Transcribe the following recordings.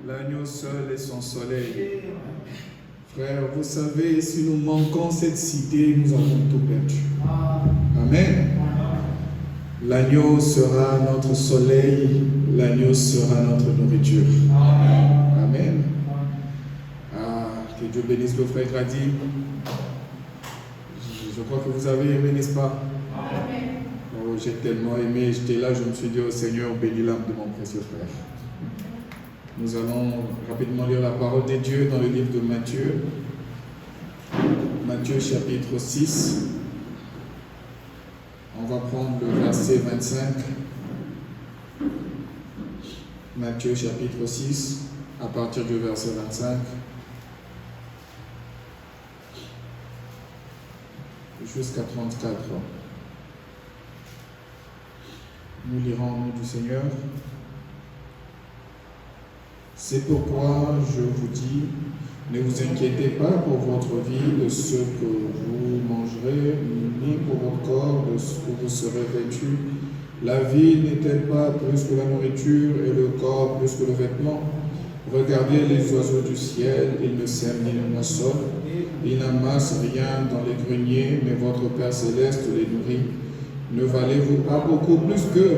L'agneau seul est son soleil. Frère, vous savez, si nous manquons cette cité, nous avons tout perdu. Amen. L'agneau sera notre soleil, l'agneau sera notre nourriture. Amen. Que Dieu bénisse le frère Grady. Je crois que vous avez aimé, n'est-ce pas? Oh, j'ai tellement aimé, j'étais là, je me suis dit au Seigneur, bénis l'âme de mon précieux frère. Nous allons rapidement lire la parole de Dieu dans le livre de Matthieu. Matthieu chapitre 6. On va prendre le verset 25. Matthieu chapitre 6, à partir du verset 25. Jusqu'à 34. Nous lirons au nom du Seigneur. C'est pourquoi je vous dis, ne vous inquiétez pas pour votre vie de ce que vous mangerez, ni pour votre corps de ce que vous serez vêtu. La vie n'est-elle pas plus que la nourriture et le corps plus que le vêtement? Regardez les oiseaux du ciel, ils ne sèment ni ne moissonnent, ils n'amassent rien dans les greniers, mais votre Père céleste les nourrit. Ne valez-vous pas beaucoup plus qu'eux?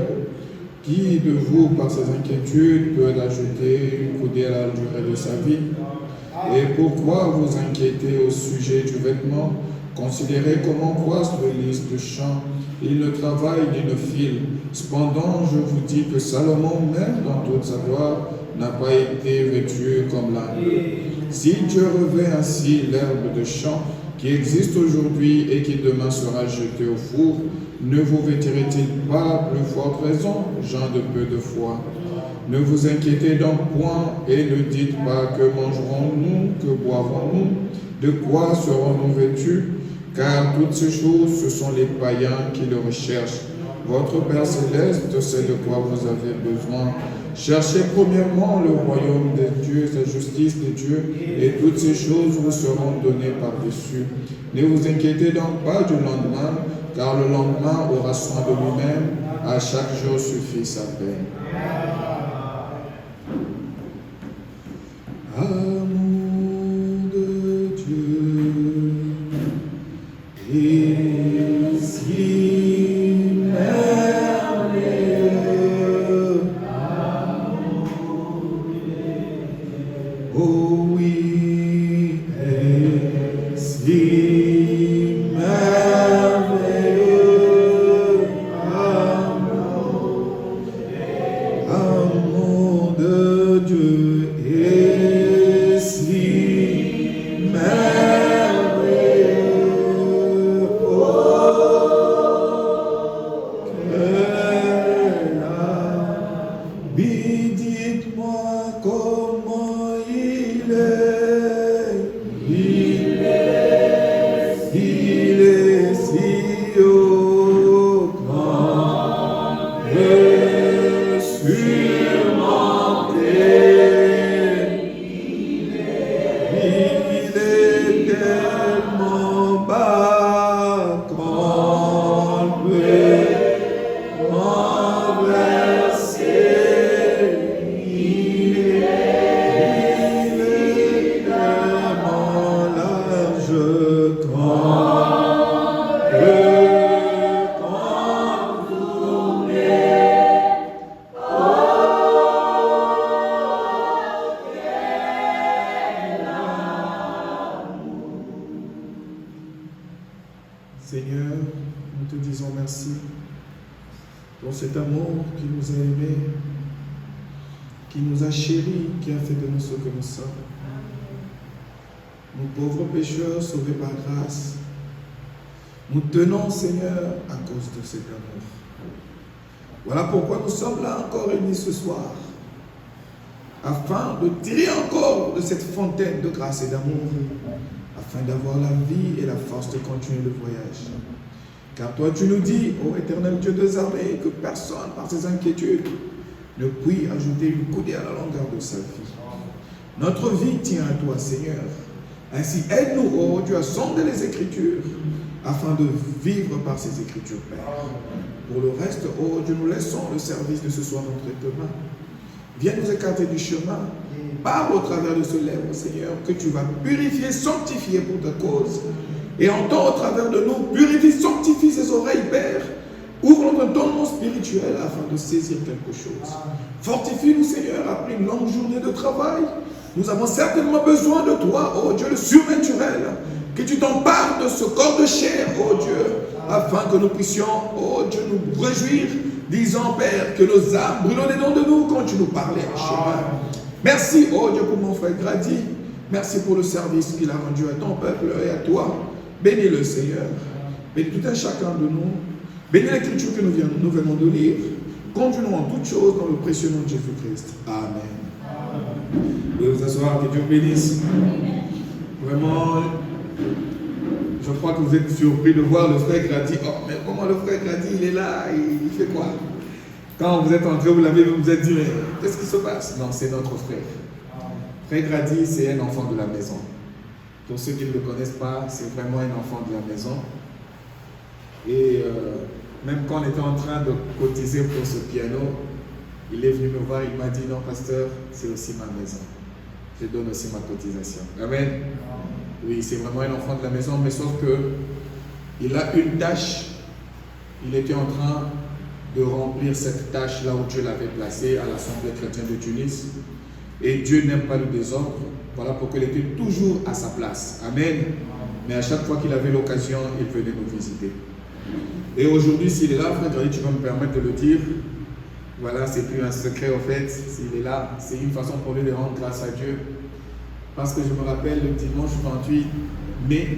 Qui de vous, par ses inquiétudes, peut ajouter une coudée à la durée de sa vie? Et pourquoi vous inquiétez au sujet du vêtement? Considérez comment croissent les lys de champ. Ils ne travaillent ni ne filent. Cependant, je vous dis que Salomon, même dans toute sa gloire, n'a pas été vêtu comme l'un. Si Dieu revêt ainsi l'herbe de champ qui existe aujourd'hui et qui demain sera jetée au four, ne vous vêtirait-il pas plus fort présent, gens de peu de foi? Ne vous inquiétez donc point et ne dites pas que mangerons-nous, que boirons-nous, de quoi serons-nous vêtus? Car toutes ces choses, ce sont les païens qui le recherchent. Votre Père céleste sait de quoi vous avez besoin. Cherchez premièrement le royaume de Dieu, sa justice de Dieu, et toutes ces choses vous seront données par-dessus. Ne vous inquiétez donc pas du lendemain, car le lendemain aura soin de lui-même. À chaque jour suffit sa peine. Amour de Dieu, il si merveilleux. Oh oui. Seigneur, nous te disons merci pour cet amour qui nous a aimés, qui nous a chéris, qui a fait de nous ce que nous sommes. Nous pauvres pécheurs sauvés par grâce, nous tenons, Seigneur, à cause de cet amour. Voilà pourquoi nous sommes là encore réunis ce soir, afin de tirer encore de cette fontaine de grâce et d'amour, afin d'avoir la vie et la force de continuer le voyage. Car toi, tu nous dis, ô éternel Dieu des armées, que personne, par ses inquiétudes, ne puis ajouter une coudée à la longueur de sa vie. Notre vie tient à toi, Seigneur. Ainsi, aide-nous, ô Dieu, à sonder les Écritures, afin de vivre par ces Écritures, Père. Pour le reste, ô Dieu, nous laissons le service de ce soir entre tes mains. Viens nous écarter du chemin. Parle au travers de ce lèvre, Seigneur, que tu vas purifier, sanctifier pour ta cause. Et entends au travers de nous, purifie, sanctifie ses oreilles, Père. Ouvre notre entendement spirituel afin de saisir quelque chose. Fortifie-nous, Seigneur, après une longue journée de travail. Nous avons certainement besoin de toi, ô Dieu, le surnaturel. Que tu t'empares de ce corps de chair, ô Dieu, afin que nous puissions, ô Dieu, nous réjouir, disant, Père, que nos âmes brûlent au-dedans de nous quand tu nous parlais en chemin. Merci, ô Dieu, pour mon frère Grady. Merci pour le service qu'il a rendu à ton peuple et à toi. Bénis le Seigneur. Bénis tout un chacun de nous. Bénis l'écriture que nous venons de lire. Conduis-nous en toutes choses dans le précieux nom de Jésus-Christ. Amen. Vous pouvez vous asseoir, que Dieu bénisse. Vraiment, je crois que vous êtes surpris de voir le frère Grady. Oh, mais comment le frère Grady, il est là, il fait quoi? Quand vous êtes entré, vous l'avez, vous vous êtes dit, mais qu'est-ce qui se passe? Non, c'est notre frère. Frère Grady, c'est un enfant de la maison. Pour ceux qui ne le connaissent pas, c'est vraiment un enfant de la maison. Et même quand on était en train de cotiser pour ce piano, il est venu me voir, il m'a dit, non, pasteur, c'est aussi ma maison. Je donne aussi ma cotisation. Amen. Oui, c'est vraiment un enfant de la maison, mais sauf que il a une tâche. Il était en train de remplir cette tâche là où Dieu l'avait placé à l'Assemblée chrétienne de Tunis. Et Dieu n'aime pas le désordre. Voilà pourquoi il était toujours à sa place. Amen. Mais à chaque fois qu'il avait l'occasion, il venait nous visiter. Et aujourd'hui, s'il est là, frère Grady, tu vas me permettre de le dire. Voilà, c'est plus un secret en fait. S'il est là, c'est une façon pour lui de rendre grâce à Dieu. Parce que je me rappelle le dimanche 28 mai,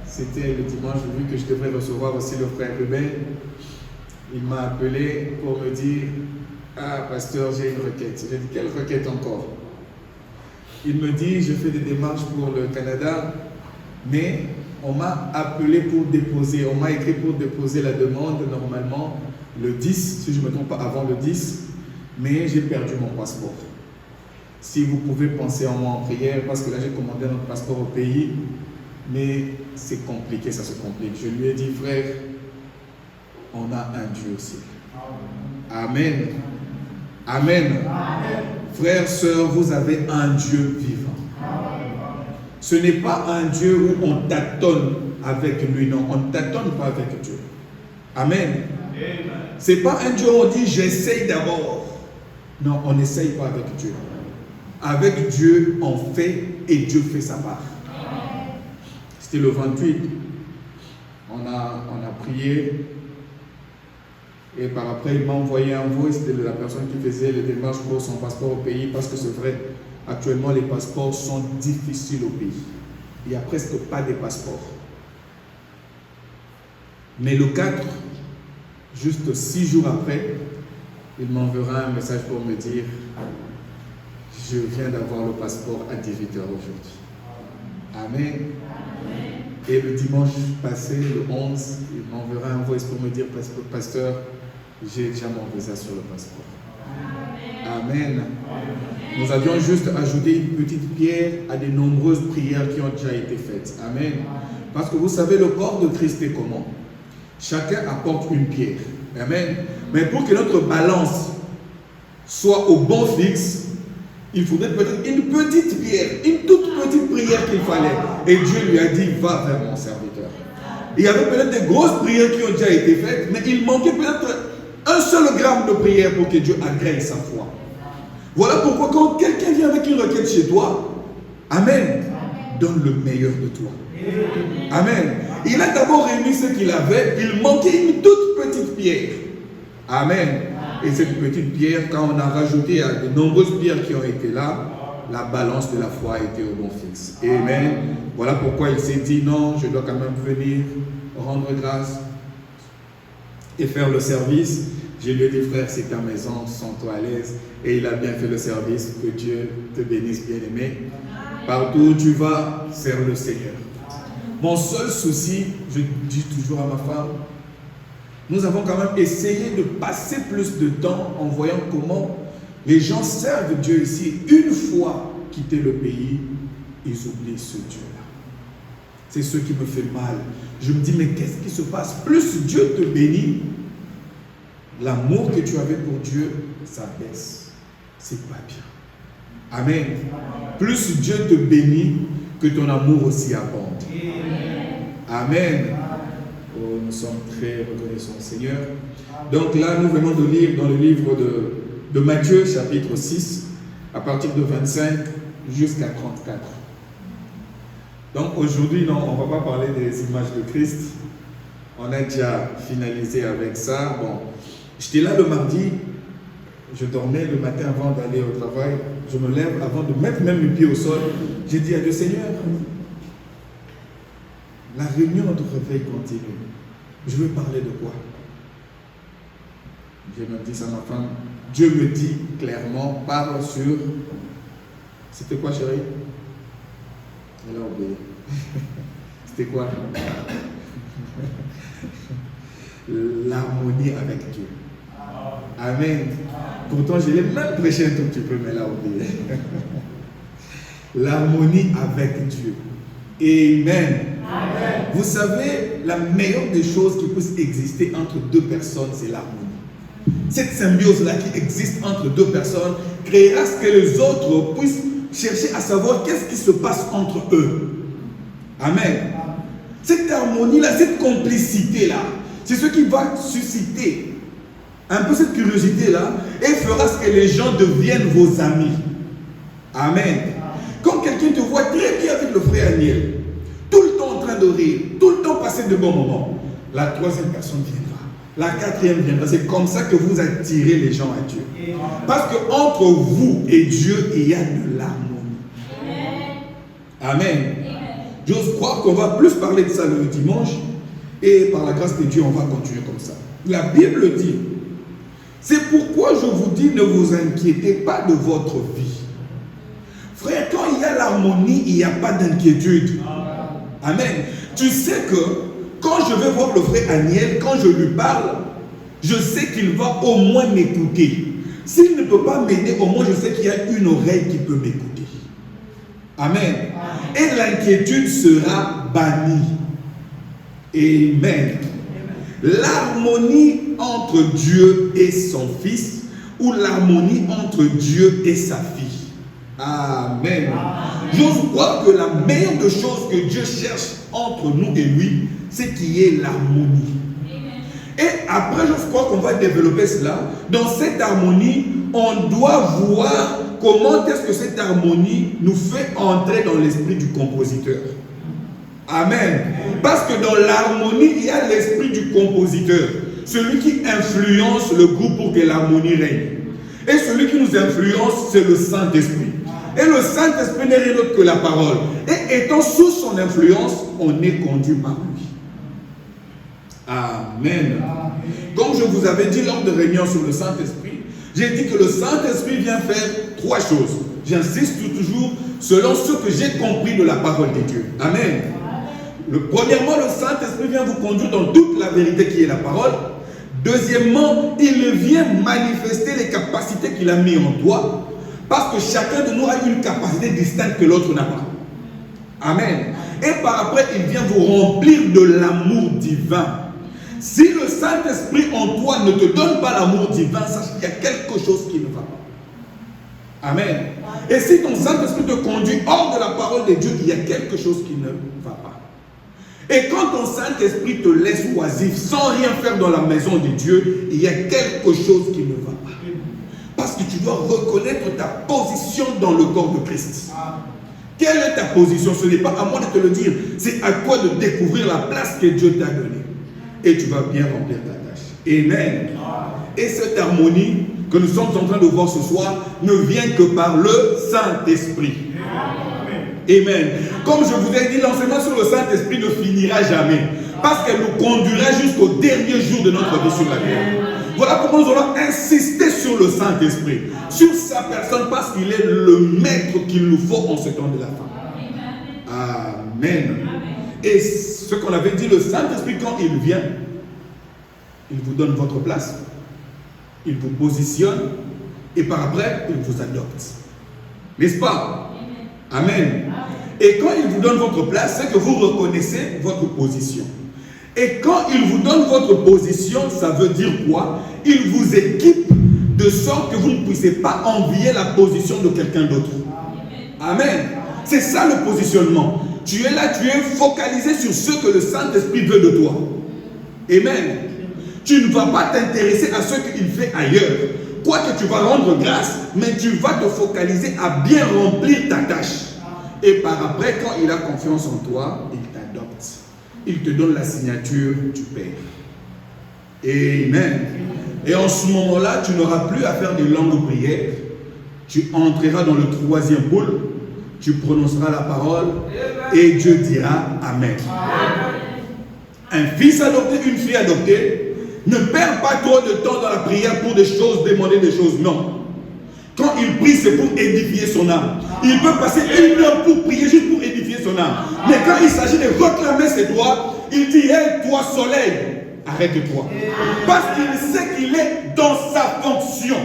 c'était le dimanche, j'ai vu que je devrais recevoir aussi le frère Ruben. Il m'a appelé pour me dire, ah pasteur, j'ai une requête. J'ai dit, quelle requête encore? Il me dit, je fais des démarches pour le Canada, mais on m'a appelé pour déposer, on m'a écrit pour déposer la demande normalement le 10, si je ne me trompe pas, avant le 10, mais j'ai perdu mon passeport. Si vous pouvez penser en moi en prière, parce que là j'ai commandé notre passeport au pays, mais c'est compliqué, ça se complique. Je lui ai dit, frère, on a un Dieu aussi. Amen. Amen. Amen. Frères, sœurs, vous avez un Dieu vivant. Amen. Ce n'est pas un Dieu où on tâtonne avec lui, non, on ne tâtonne pas avec Dieu. Amen. Ce n'est pas un Dieu où on dit j'essaye d'abord. Non, on n'essaye pas avec Dieu. Avec Dieu, on fait et Dieu fait sa part. C'était le 28. On a prié. Et par après, il m'a envoyé un voice de la personne qui faisait les démarches pour son passeport au pays, parce que c'est vrai, Actuellement, les passeports sont difficiles au pays. Il n'y a presque pas de passeports. Mais le 4, juste 6 jours après, il m'enverra un message pour me dire « Je viens d'avoir le passeport à 18h aujourd'hui. » Amen. Et le dimanche passé, le 11, il m'enverra un voice pour me dire « Pasteur, j'ai déjà mon visa sur le passeport. » Amen. Nous avions juste ajouté une petite pierre à de nombreuses prières qui ont déjà été faites. Amen. Parce que vous savez, le corps de Christ est comment? Chacun apporte une pierre. Amen. Mais pour que notre balance soit au bon fixe, il faudrait peut-être une petite pierre, une toute petite prière qu'il fallait. Et Dieu lui a dit, va vers mon serviteur. Il y avait peut-être des grosses prières qui ont déjà été faites, mais il manquait peut-être un seul gramme de prière pour que Dieu agrée sa foi. Voilà pourquoi quand quelqu'un vient avec une requête chez toi, Amen, donne le meilleur de toi. Amen. Il a d'abord réuni ce qu'il avait, il manquait une toute petite pierre. Amen. Et cette petite pierre, quand on a rajouté à de nombreuses pierres qui ont été là, la balance de la foi a été au bon fixe. Amen. Voilà pourquoi il s'est dit, non, je dois quand même venir rendre grâce et faire le service. Je lui ai dit, frère, c'est ta maison, sens-toi à l'aise. Et il a bien fait le service. Que Dieu te bénisse, bien-aimé. Partout où tu vas, serre le Seigneur. Mon seul souci, je dis toujours à ma femme, nous avons quand même essayé de passer plus de temps en voyant comment les gens servent Dieu ici. Une fois quitté le pays, ils oublient ce Dieu-là. C'est ce qui me fait mal. Je me dis, mais qu'est-ce qui se passe? Plus Dieu te bénit, l'amour que tu avais pour Dieu, ça baisse. C'est pas bien. Amen. Plus Dieu te bénit, que ton amour aussi abonde. Amen. Oh, nous sommes très reconnaissants, Seigneur. Donc là, nous venons de lire dans le livre de Matthieu, chapitre 6, à partir de 25 jusqu'à 34. Donc aujourd'hui, non, on ne va pas parler des images de Christ. On a déjà finalisé avec ça. Bon, j'étais là le mardi, je dormais le matin avant d'aller au travail. Je me lève avant de mettre même mes pieds au sol. J'ai dit à Dieu, Seigneur, la réunion de réveil continue. Je veux parler de quoi? Je me dis ça à ma femme. Dieu me dit clairement, parle sur... C'était quoi, chérie? Elle a oublié. C'était quoi? L'harmonie avec Dieu. Amen. Pourtant, je l'ai même prêché un tout petit peu, mais elle a oublié. L'harmonie avec Dieu. Amen. Amen. Vous savez, la meilleure des choses qui puissent exister entre deux personnes, c'est l'harmonie. Cette symbiose-là qui existe entre deux personnes créera ce que les autres puissent chercher à savoir qu'est-ce qui se passe entre eux. Amen. Cette harmonie-là, cette complicité-là, c'est ce qui va susciter un peu cette curiosité-là et fera ce que les gens deviennent vos amis. Amen. Quand quelqu'un te voit très bien avec le frère Aniel, tout le temps en train de rire, tout le temps passer de bons moments, la troisième personne viendra, la quatrième viendra. C'est comme ça que vous attirez les gens à Dieu. Parce qu'entre vous et Dieu, il y a de l'harmonie. Amen. J'ose croire qu'on va plus parler de ça le dimanche et par la grâce de Dieu, on va continuer comme ça. La Bible dit, c'est pourquoi je vous dis, ne vous inquiétez pas de votre vie. Frère, quand il y a l'harmonie, il n'y a pas d'inquiétude. Amen. Tu sais que quand je vais voir le frère Aniel, quand je lui parle, je sais qu'il va au moins m'écouter. S'il ne peut pas m'aider, au moins je sais qu'il y a une oreille qui peut m'écouter. Amen. Et l'inquiétude sera bannie. Amen. L'harmonie entre Dieu et son Fils, ou l'harmonie entre Dieu et sa fille. Amen. J'ose croire que la meilleure des choses que Dieu cherche entre nous et lui, c'est qu'il y ait l'harmonie. Et après, je crois qu'on va développer cela. Dans cette harmonie, on doit voir comment est-ce que cette harmonie nous fait entrer dans l'esprit du compositeur. Amen. Parce que dans l'harmonie, il y a l'esprit du compositeur. Celui qui influence le groupe pour que l'harmonie règne. Et celui qui nous influence, c'est le Saint-Esprit. Et le Saint-Esprit n'est rien d'autre que la parole. Et étant sous son influence, on est conduit par lui. Amen. Comme je vous avais dit lors de réunion sur le Saint-Esprit, j'ai dit que le Saint-Esprit vient faire 3 choses. J'insiste toujours selon ce que j'ai compris de la parole de Dieu. Amen. Premièrement, le Saint-Esprit vient vous conduire dans toute la vérité qui est la parole. Deuxièmement, il vient manifester les capacités qu'il a mis en toi. Parce que chacun de nous a une capacité distincte que l'autre n'a pas. Amen. Et par après, il vient vous remplir de l'amour divin. Si le Saint-Esprit en toi ne te donne pas l'amour divin, sache qu'il y a quelque chose qui ne va pas. Amen. Et si ton Saint-Esprit te conduit hors de la parole de Dieu, il y a quelque chose qui ne va pas. Et quand ton Saint-Esprit te laisse oisif, sans rien faire dans la maison de Dieu, il y a quelque chose qui ne va pas. Parce que tu dois reconnaître ta position dans le corps de Christ. Quelle est ta position? Ce n'est pas à moi de te le dire. C'est à toi de découvrir la place que Dieu t'a donnée. Et tu vas bien remplir ta tâche. Amen. Et cette harmonie que nous sommes en train de voir ce soir ne vient que par le Saint-Esprit. Amen. Comme je vous ai dit, l'enseignement sur le Saint-Esprit ne finira jamais. Parce qu'elle nous conduira jusqu'au dernier jour de notre vie sur la terre. Voilà pourquoi nous allons insister sur le Saint-Esprit, sur sa personne, parce qu'il est le maître qu'il nous faut en ce temps de la fin. Amen. Et ce qu'on avait dit, le Saint-Esprit, quand il vient, il vous donne votre place, il vous positionne, et par après, il vous adopte. N'est-ce pas? Amen. Et quand il vous donne votre place, c'est que vous reconnaissez votre position. Et quand il vous donne votre position, ça veut dire quoi? Il vous équipe de sorte que vous ne puissiez pas envier la position de quelqu'un d'autre. Amen. C'est ça le positionnement. Tu es là, tu es focalisé sur ce que le Saint-Esprit veut de toi. Amen. Tu ne vas pas t'intéresser à ce qu'il fait ailleurs. Quoique tu vas rendre grâce, mais tu vas te focaliser à bien remplir ta tâche. Et par après, quand il a confiance en toi, il t'adopte. Il te donne la signature du Père. Amen. Et en ce moment-là, tu n'auras plus à faire de longues prières. Tu entreras dans le 3e boule. Tu prononceras la parole. Et Dieu dira Amen. Un fils adopté, une fille adoptée, ne perd pas trop de temps dans la prière pour des choses, demander des choses. Non. Quand il prie, c'est pour édifier son âme. Il peut passer 1 heure pour prier, juste pour édifier son âme. Mais quand il s'agit de réclamer ses droits, il dit, hey, toi soleil, arrête-toi. Parce qu'il sait qu'il est dans sa fonction.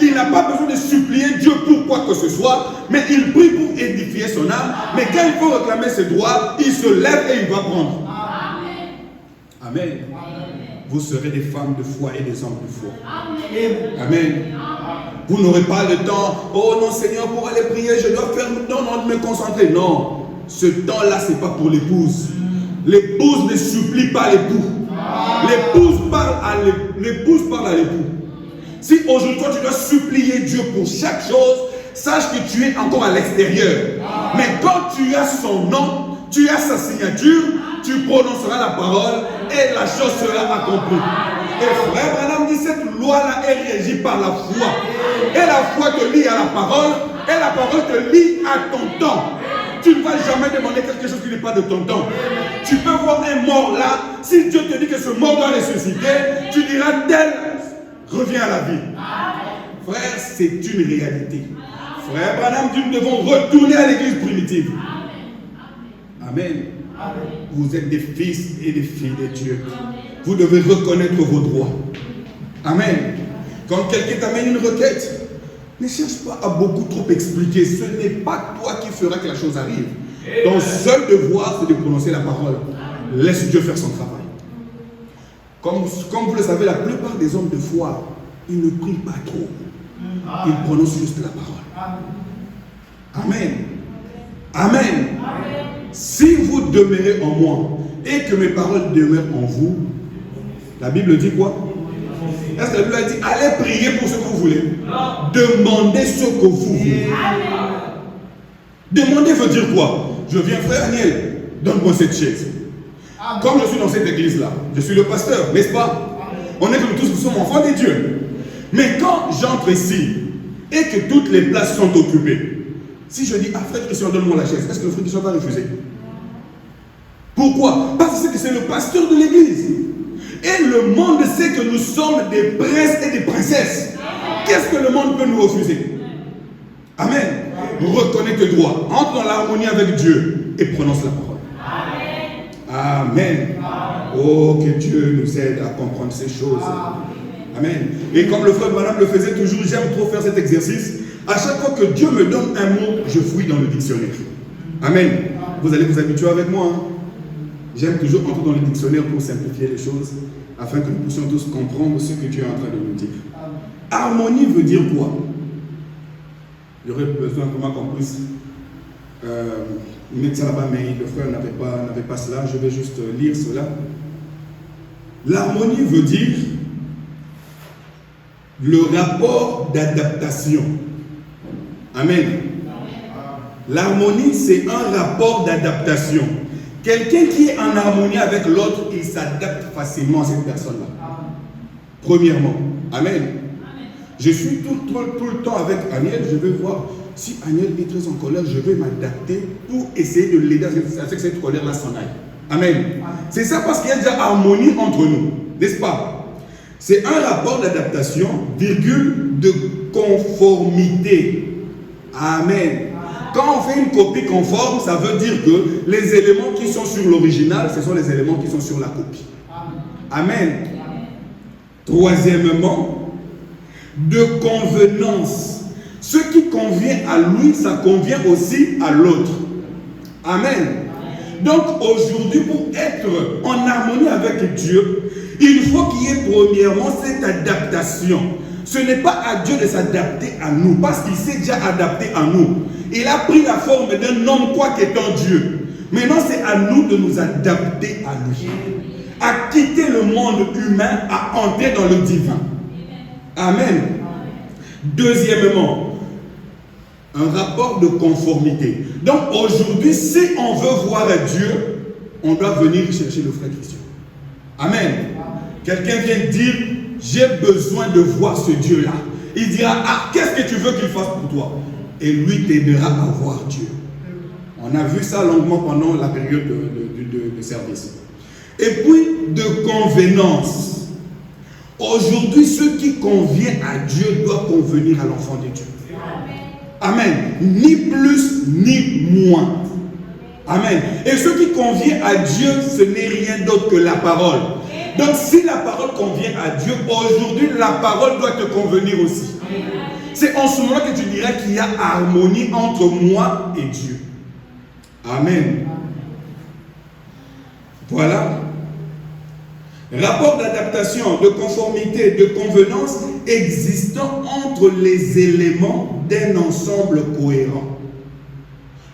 Il n'a pas besoin de supplier Dieu pour quoi que ce soit, mais il prie pour édifier son âme. Mais quand il faut réclamer ses droits, il se lève et il va prendre. Amen. Vous serez des femmes de foi et des hommes de foi. Amen. Vous n'aurez pas le temps. Oh non Seigneur, pour aller prier, je dois faire. Non, me concentrer. Non. Ce temps-là, ce n'est pas pour l'épouse. L'épouse ne supplie pas l'époux. L'épouse parle à l'époux. Si aujourd'hui toi tu dois supplier Dieu pour chaque chose, sache que tu es encore à l'extérieur. Mais quand tu as son nom, tu as sa signature, tu prononceras la parole et la chose sera accomplie. Et frère Branham dit, cette loi-là est régie par la foi. Et la foi te lie à la parole, et la parole te lie à ton temps. Tu ne vas jamais demander quelque chose qui n'est pas de ton temps. Tu peux voir un mort là, si Dieu te dit que ce mort doit ressusciter, tu diras tel revient à la vie. Frère, c'est une réalité. Frère Branham dit, nous devons retourner à l'église primitive. Amen. Vous êtes des fils et des filles de Dieu. Vous devez reconnaître vos droits. Amen. Quand quelqu'un t'amène une requête, ne cherche pas à beaucoup trop expliquer. Ce n'est pas toi qui feras que la chose arrive. Ton seul devoir, c'est de prononcer la parole. Laisse Dieu faire son travail. Comme vous le savez, la plupart des hommes de foi, ils ne prient pas trop. Ils prononcent juste la parole. Amen. Amen. Si vous demeurez en moi et que mes paroles demeurent en vous, la Bible dit quoi? Est-ce que la Bible a dit allez prier pour ce que vous voulez? Demandez ce que vous voulez. Demander veut dire quoi? Je viens, frère Daniel, donne-moi cette chaise. Comme je suis dans cette église-là, je suis le pasteur, n'est-ce pas? On est que nous tous, nous sommes enfants de Dieu. Mais quand j'entre ici et que toutes les places sont occupées, Si je dis à frère Christian, donne-moi la chaise, est-ce que le frère Christian va refuser? Pourquoi? Parce que c'est le pasteur de l'église. Et le monde sait que nous sommes des princes et des princesses. Qu'est-ce que le monde peut nous refuser? Amen. Reconnais tes droits. Entre dans l'harmonie avec Dieu et prononce la parole. Amen. Oh, que Dieu nous aide à comprendre ces choses. Amen. Et comme le frère Branham le faisait toujours, j'aime trop faire cet exercice. À chaque fois que Dieu me donne un mot, je fouille dans le dictionnaire. Amen. Vous allez vous habituer avec moi. Hein? J'aime toujours entrer dans le dictionnaire pour simplifier les choses, afin que nous puissions tous comprendre ce que Dieu est en train de nous dire. Harmonie veut dire quoi? J'aurais besoin vraiment qu'on puisse mettre ça là-bas, mais le frère n'avait pas cela. Je vais juste lire cela. L'harmonie veut dire le rapport d'adaptation. Amen. L'harmonie, c'est un rapport d'adaptation. Quelqu'un qui est en harmonie avec l'autre, il s'adapte facilement à cette personne-là. Premièrement. Amen. Je suis tout le temps avec Aniel, je vais voir si Aniel est très en colère, je vais m'adapter pour essayer de l'aider à ce que cette colère-là s'en aille. Amen. C'est ça parce qu'il y a déjà harmonie entre nous, n'est-ce pas? C'est un rapport d'adaptation, virgule, de conformité. Amen. Quand on fait une copie conforme, ça veut dire que les éléments qui sont sur l'original, ce sont les éléments qui sont sur la copie. Amen. Troisièmement, de convenance. Ce qui convient à lui, ça convient aussi à l'autre. Amen. Donc aujourd'hui, pour être en harmonie avec Dieu, il faut qu'il y ait premièrement cette adaptation. Ce n'est pas à Dieu de s'adapter à nous, parce qu'il s'est déjà adapté à nous. Il a pris la forme d'un homme, quoi qu'étant Dieu. Maintenant, c'est à nous de nous adapter à lui. À quitter le monde humain, à entrer dans le divin. Amen. Deuxièmement, un rapport de conformité. Donc aujourd'hui, si on veut voir Dieu, on doit venir chercher le frère Christian. Amen. Quelqu'un vient dire, j'ai besoin de voir ce Dieu-là. Il dira, ah, qu'est-ce que tu veux qu'il fasse pour toi? Et lui t'aidera à voir Dieu. On a vu ça longuement pendant la période de service. Et puis, de convenance. Aujourd'hui, ce qui convient à Dieu doit convenir à l'enfant de Dieu. Amen. Ni plus, ni moins. Amen. Et ce qui convient à Dieu, ce n'est rien d'autre que la parole. Donc, si la parole convient à Dieu, aujourd'hui, la parole doit te convenir aussi. C'est en ce moment que tu diras qu'il y a harmonie entre moi et Dieu. Amen. Voilà. Rapport d'adaptation, de conformité, de convenance existant entre les éléments d'un ensemble cohérent.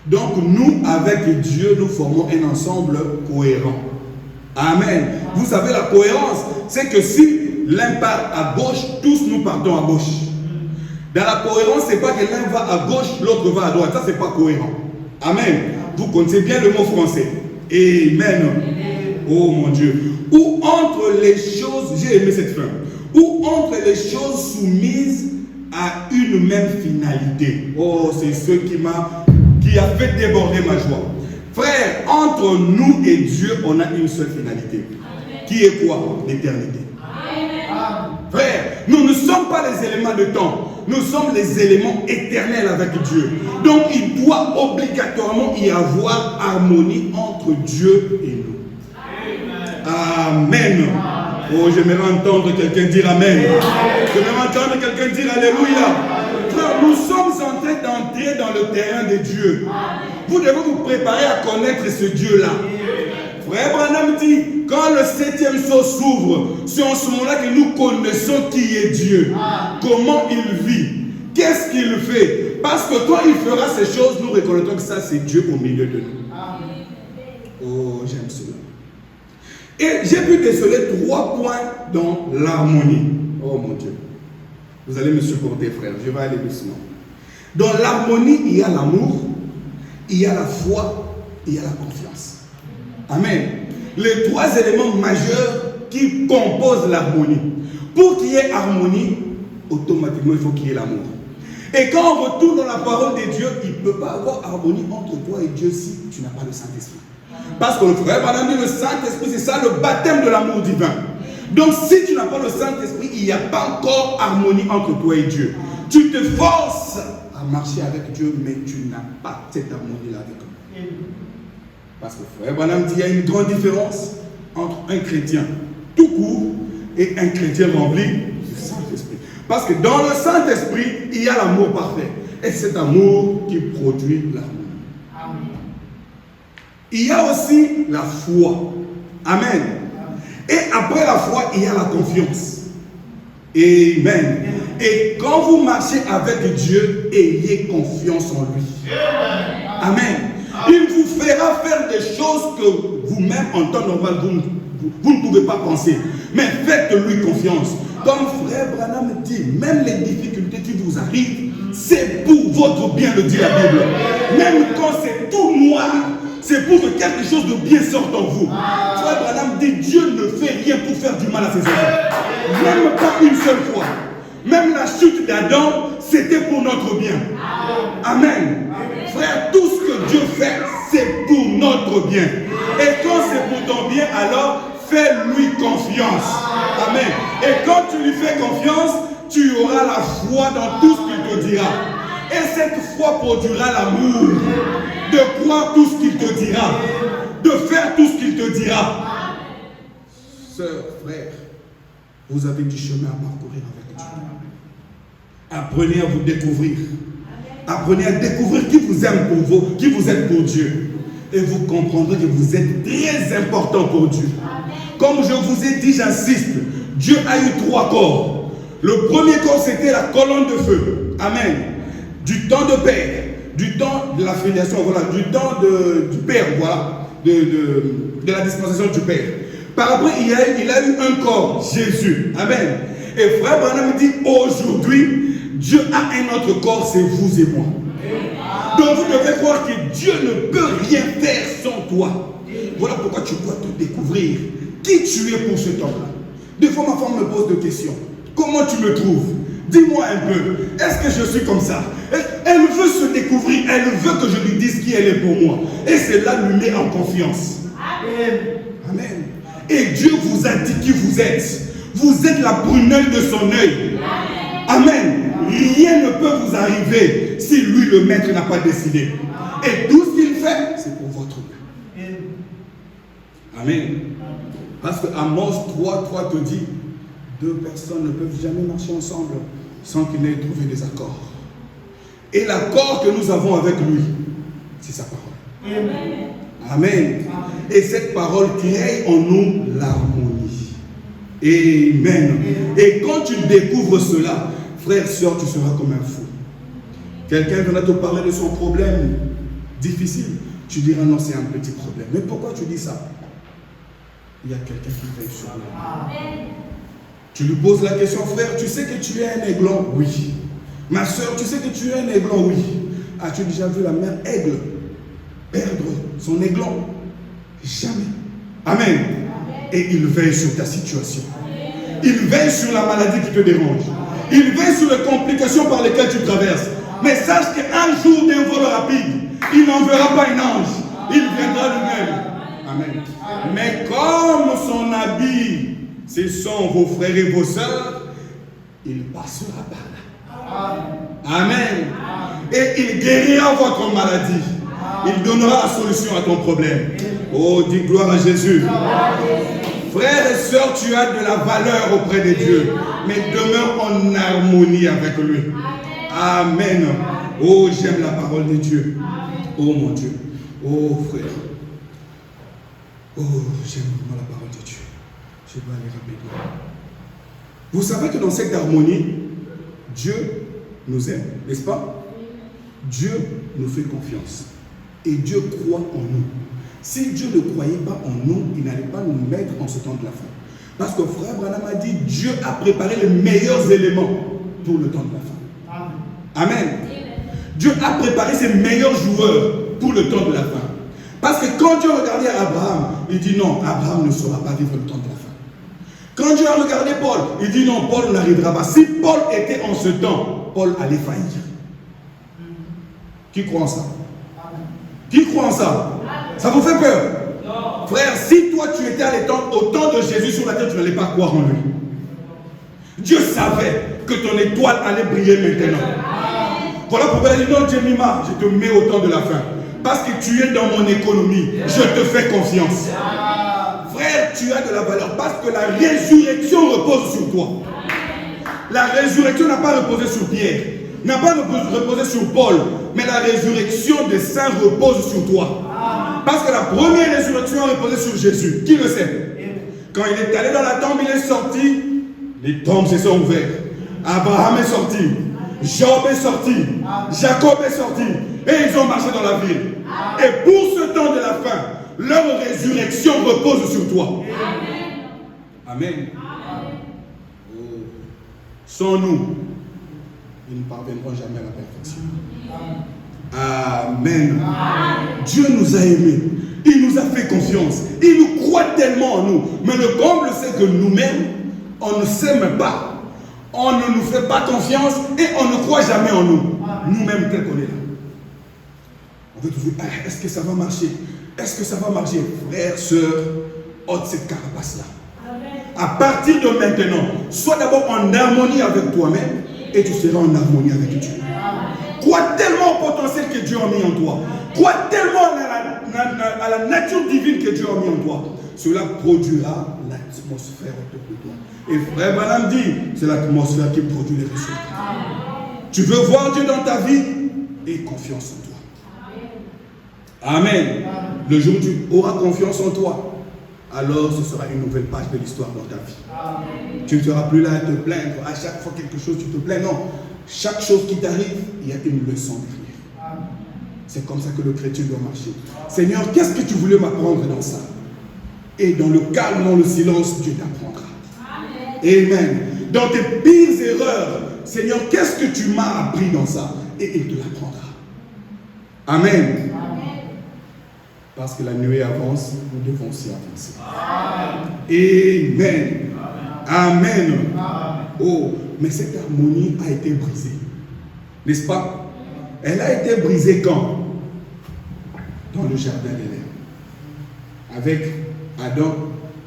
Donc nous, avec Dieu, nous formons un ensemble cohérent. Amen. Vous savez, la cohérence, c'est que si l'un part à gauche, tous nous partons à gauche. Dans la cohérence, ce n'est pas que l'un va à gauche, l'autre va à droite. Ça, ce n'est pas cohérent. Amen. Vous connaissez bien le mot français. Amen. Oh mon Dieu. Ou entre les choses, j'ai aimé cette fin, ou entre les choses soumises à une même finalité. Oh, c'est ce qui a fait déborder ma joie. Frère, entre nous et Dieu, on a une seule finalité. Amen. Qui est quoi? L'éternité. Frère, nous ne sommes pas les éléments de temps. Nous sommes les éléments éternels avec Dieu. Donc, il doit obligatoirement y avoir harmonie entre Dieu et nous. Amen. Oh, j'aimerais entendre quelqu'un dire Amen. J'aimerais entendre quelqu'un dire Alléluia. Frère, nous sommes en train d'entrer dans le terrain de Dieu. Vous devez vous préparer à connaître ce Dieu-là. Frère Branham dit, quand le 7e sceau s'ouvre, c'est en ce moment-là que nous connaissons qui est Dieu. Comment il vit. Qu'est-ce qu'il fait. Parce que quand il fera ces choses, nous reconnaîtrons que ça, c'est Dieu au milieu de nous. Oh, j'aime cela. Et j'ai pu déceler 3 points dans l'harmonie. Oh mon Dieu. Vous allez me supporter, frère. Je vais aller doucement. Dans l'harmonie, il y a l'amour, il y a la foi, il y a la confiance. Amen. Les 3 éléments majeurs qui composent l'harmonie. Pour qu'il y ait harmonie, automatiquement, il faut qu'il y ait l'amour. Et quand on retourne dans la parole de Dieu, il ne peut pas avoir harmonie entre toi et Dieu si tu n'as pas le Saint-Esprit. Parce que le frère Branham dit le Saint-Esprit, c'est ça le baptême de l'amour divin. Donc si tu n'as pas le Saint-Esprit, il n'y a pas encore harmonie entre toi et Dieu. Tu te forces à marcher avec Dieu, mais tu n'as pas cette harmonie-là avec lui. Parce que frère Branham dit qu'il y a une grande différence entre un chrétien tout court et un chrétien rempli du Saint-Esprit. Parce que dans le Saint-Esprit, il y a l'amour parfait. Et c'est cet amour qui produit l'amour. Il y a aussi la foi. Amen. Et après la foi, il y a la confiance. Amen. Et quand vous marchez avec Dieu, ayez confiance en lui. Amen. Il vous fera faire des choses que vous-même, en temps normal, vous ne pouvez pas penser. Mais faites-lui confiance. Comme frère Branham dit, même les difficultés qui vous arrivent, c'est pour votre bien, le dit la Bible. Même quand c'est tout noir, c'est pour que quelque chose de bien sorte en vous. Frère Branham dit, Dieu ne fait rien pour faire du mal à ses enfants. Même pas une seule fois. Même la chute d'Adam, c'était pour notre bien. Amen. Frère, tout ce que Dieu fait, c'est pour notre bien. Et quand c'est pour ton bien, alors fais-lui confiance. Amen. Et quand tu lui fais confiance, tu auras la foi dans tout ce qu'il te dira. Et cette foi produira l'amour de croire tout ce qu'il te dira, de faire tout ce qu'il te dira. Sœur, frère, vous avez du chemin à parcourir avec Dieu. Apprenez à vous découvrir. Apprenez à découvrir qui vous aime pour vous, qui vous êtes pour Dieu. Et vous comprendrez que vous êtes très important pour Dieu. Comme je vous ai dit, j'insiste, Dieu a eu 3 corps. Le premier corps, c'était la colonne de feu. Amen. Du temps de Père, du temps de la filiation, voilà, du temps du Père, voilà, de la dispensation du Père. Par après, il a eu un corps, Jésus. Amen. Et frère Branham dit, aujourd'hui, Dieu a un autre corps, c'est vous et moi. Donc vous devez croire que Dieu ne peut rien faire sans toi. Voilà pourquoi tu dois te découvrir qui tu es pour cet homme-là. Des fois, ma femme me pose des questions. Comment tu me trouves? Dis-moi un peu. Est-ce que je suis comme ça? Elle veut se découvrir. Elle veut que je lui dise qui elle est pour moi. Et c'est là lui met en confiance. Amen. Amen. Et Dieu vous a dit qui vous êtes. Vous êtes la prunelle de son œil. Amen. Rien ne peut vous arriver si lui, le maître, n'a pas décidé. Et tout ce qu'il fait, c'est pour votre bien. Amen. Parce que Amos 3:3 te dit, 2 personnes ne peuvent jamais marcher ensemble sans qu'ils n'aient trouvé des accords. Et l'accord que nous avons avec lui, c'est sa parole. Amen. Amen. Et cette parole crée en nous l'harmonie. Amen. Et quand tu découvres cela, frère, soeur, tu seras comme un fou. Quelqu'un viendra te parler de son problème difficile. Tu diras non, c'est un petit problème. Mais pourquoi tu dis ça? Il y a quelqu'un qui veille sur lui. Tu lui poses la question, frère, tu sais que tu es un aiglon? Oui. Ma soeur, tu sais que tu es un aiglon? Oui. As-tu déjà vu la mère aigle perdre son aiglon? Jamais. Amen. Et il veille sur ta situation. Il veille sur la maladie qui te dérange. Il veille sur les complications par lesquelles tu traverses. Mais sache qu'un jour d'un vol rapide, il n'enverra pas un ange. Il viendra lui-même. Amen. Mais comme son habit, ce sont vos frères et vos sœurs, il passera par là. Amen. Et il guérira votre maladie. Il donnera la solution à ton problème. Oh, dis gloire à Jésus. Frères et sœurs, tu as de la valeur auprès de Dieu, mais demeure en harmonie avec lui. Amen. Oh, j'aime la parole de Dieu. Oh, mon Dieu. Oh, frère. Oh, j'aime vraiment la parole de Dieu. Je dois aller rapidement. Vous savez que dans cette harmonie, Dieu nous aime, n'est-ce pas? Dieu nous fait confiance. Et Dieu croit en nous. Si Dieu ne croyait pas en nous, il n'allait pas nous mettre en ce temps de la fin. Parce que frère Branham a dit, Dieu a préparé les meilleurs éléments pour le temps de la fin. Amen. Dieu a préparé ses meilleurs joueurs pour le temps de la fin. Parce que quand Dieu regardait Abraham, il dit non, Abraham ne saura pas vivre le temps de la fin. Quand Dieu a regardé Paul, il dit non, Paul n'arrivera pas. Si Paul était en ce temps, Paul allait faillir. Qui croit en ça? Qui croit en ça? Ça vous fait peur? Non. Frère, si toi tu étais au temps de Jésus sur la terre, tu n'allais pas croire en lui. Dieu savait que ton étoile allait briller maintenant. Voilà pourquoi il a dit non, Jemima, je te mets au temps de la fin. Parce que tu es dans mon économie, je te fais confiance. Frère, tu as de la valeur parce que la résurrection repose sur toi. La résurrection n'a pas reposé sur Pierre, n'a pas reposé sur Paul, mais la résurrection des saints repose sur toi. Parce que la première résurrection a reposé sur Jésus. Qui le sait? Quand il est allé dans la tombe, il est sorti, les tombes se sont ouvertes. Abraham est sorti, Job est sorti, Jacob est sorti, et ils ont marché dans la ville. Et pour ce temps de la fin, leur résurrection repose sur toi. Amen. Amen. Sans nous, ils ne parviendront jamais à la perfection. Amen. Amen. Dieu nous a aimés. Il nous a fait confiance. Il nous croit tellement en nous. Mais le comble, c'est que nous-mêmes, on ne s'aime pas. On ne nous fait pas confiance et on ne croit jamais en nous. Nous-mêmes, tel qu'on est là. On veut toujours, est-ce que ça va marcher? Est-ce que ça va marcher? Frère, soeur, ôte cette carapace-là. À partir de maintenant, sois d'abord en harmonie avec toi-même et tu seras en harmonie avec Dieu. Crois tellement au potentiel que Dieu a mis en toi. Crois tellement à la nature divine que Dieu a mis en toi. Cela produira l'atmosphère autour de toi. Et frère Branham dit, c'est l'atmosphère qui produit les résultats. Tu veux voir Dieu dans ta vie? Aie confiance en toi. Amen. Le jour où tu auras confiance en toi, alors ce sera une nouvelle page de l'histoire dans ta vie. Tu ne seras plus là à te plaindre. À chaque fois quelque chose, tu te plains. Non. Chaque chose qui t'arrive, il y a une leçon derrière. C'est comme ça que le chrétien doit marcher. Seigneur, qu'est-ce que tu voulais m'apprendre dans ça? Et dans le calme, dans le silence, Dieu t'apprendra. Amen. Dans tes pires erreurs, Seigneur, qu'est-ce que tu m'as appris dans ça? Et il te l'apprendra. Amen. Parce que la nuée avance, nous devons aussi avancer. Amen. Amen. Oh, mais cette harmonie a été brisée. N'est-ce pas? Elle a été brisée quand? Dans le jardin d'Éden. Avec Adam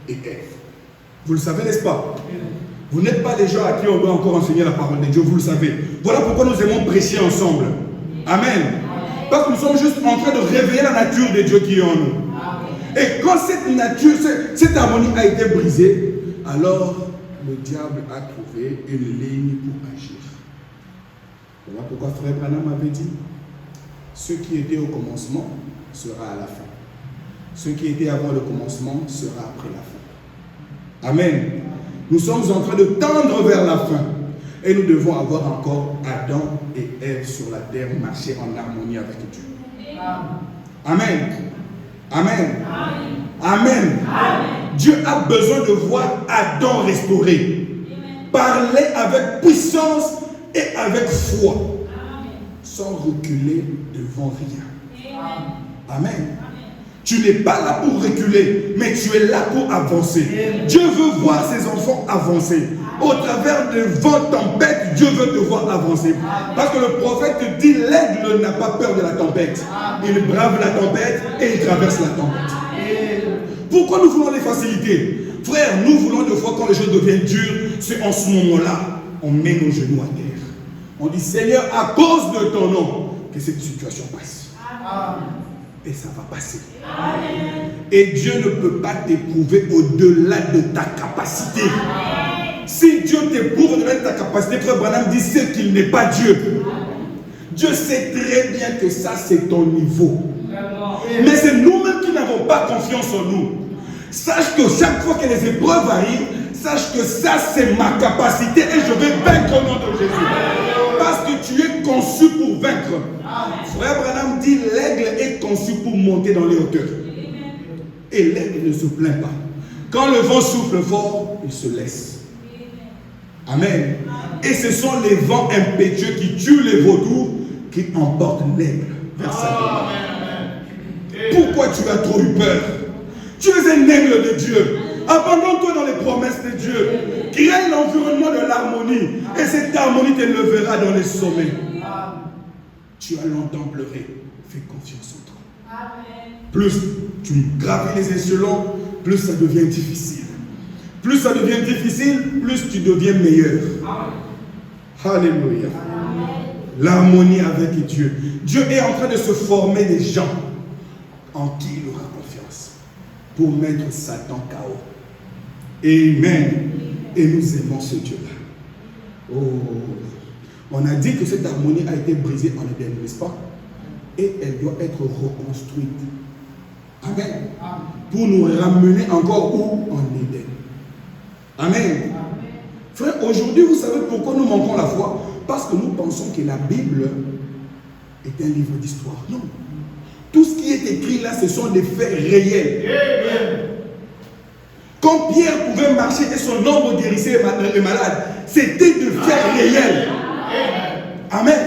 et Ève. Vous le savez, n'est-ce pas? Vous n'êtes pas les gens à qui on doit encore enseigner la parole de Dieu, vous le savez. Voilà pourquoi nous aimons prêcher ensemble. Amen. Parce que nous sommes juste en train de réveiller la nature de Dieu qui est en nous. Et quand cette nature, cette harmonie a été brisée, alors le diable a trouvé une ligne pour agir. Voilà pourquoi frère Branham avait dit, ce qui était au commencement sera à la fin. Ce qui était avant le commencement sera après la fin. Amen. Nous sommes en train de tendre vers la fin. Et nous devons avoir encore Adam et Ève sur la terre, marcher en harmonie avec Dieu. Amen. Amen. Amen. Dieu a besoin de voir Adam restauré. Parler avec puissance et avec foi. Sans reculer devant rien. Amen. Tu n'es pas là pour reculer, mais tu es là pour avancer. Dieu veut voir ses enfants avancer. Au travers de vents tempêtes, Dieu veut te voir avancer. Parce que le prophète te dit, l'aigle n'a pas peur de la tempête. Il brave la tempête et il traverse la tempête. Pourquoi nous voulons les facilités? Frère, nous voulons de fois quand les choses deviennent dures, c'est en ce moment-là, on met nos genoux à terre. On dit, Seigneur, à cause de ton nom, que cette situation passe. Et ça va passer. Amen. Et Dieu ne peut pas t'éprouver au-delà de ta capacité. Amen. Si Dieu t'éprouve au-delà de ta capacité, frère Branham dit c'est qu'il n'est pas Dieu. Dieu sait très bien que ça c'est ton niveau. Amen. Mais c'est nous-mêmes qui n'avons pas confiance en nous. Sache que chaque fois que les épreuves arrivent, sache que ça c'est ma capacité et je vais vaincre au nom de Jésus. Amen. Parce que tu es conçu pour vaincre. Frère Branham dit l'aigle est conçu pour monter dans les hauteurs. Et l'aigle ne se plaint pas. Quand le vent souffle fort, il se laisse. Amen. Et ce sont les vents impétueux qui tuent les vautours qui emportent l'aigle vers sa demeure. Pourquoi tu as trop eu peur? Tu es un aigle de Dieu. Abandonne-toi dans les promesses de Dieu. Crée l'environnement de l'harmonie. Et cette harmonie t'élevera dans les sommets. Tu as longtemps pleuré. Fais confiance en toi. Amen. Plus tu gravis les échelons, plus ça devient difficile. Plus ça devient difficile, plus tu deviens meilleur. Alléluia. L'harmonie avec Dieu. Dieu est en train de se former des gens en qui il aura confiance pour mettre Satan KO. Amen. Et nous aimons ce Dieu-là. Oh. On a dit que cette harmonie a été brisée en Éden, n'est-ce pas? Et elle doit être reconstruite. Amen. Pour nous ramener encore où? En Éden. Amen. Frère, aujourd'hui, vous savez pourquoi nous manquons la foi? Parce que nous pensons que la Bible est un livre d'histoire. Non. Tout ce qui est écrit là, ce sont des faits réels. Quand Pierre pouvait marcher et son ombre guérissait les malades, c'était de faits réels. Amen.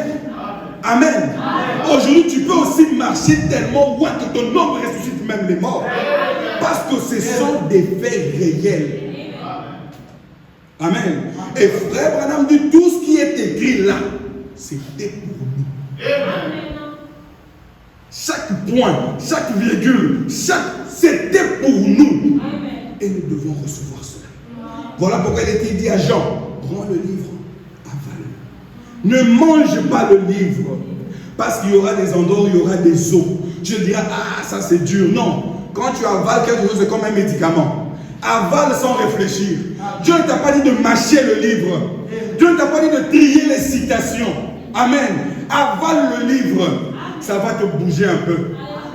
Amen. Aujourd'hui, tu peux aussi marcher tellement loin que ton ombre ressuscite même les morts. Parce que ce sont des faits réels. Amen. Et frère Branham dit, tout ce qui est écrit là, c'était pour nous. Chaque point, chaque virgule, c'était pour nous. Et nous devons recevoir cela. Voilà pourquoi il était dit à Jean, prends le livre, avale. Ne mange pas le livre. Parce qu'il y aura des endroits où il y aura des os. Tu te diras, ah, ça c'est dur. Non. Quand tu avales quelque chose, c'est comme un médicament. Avale sans réfléchir. Dieu ne t'a pas dit de mâcher le livre. Dieu ne t'a pas dit de trier les citations. Amen. Avale le livre. Ça va te bouger un peu.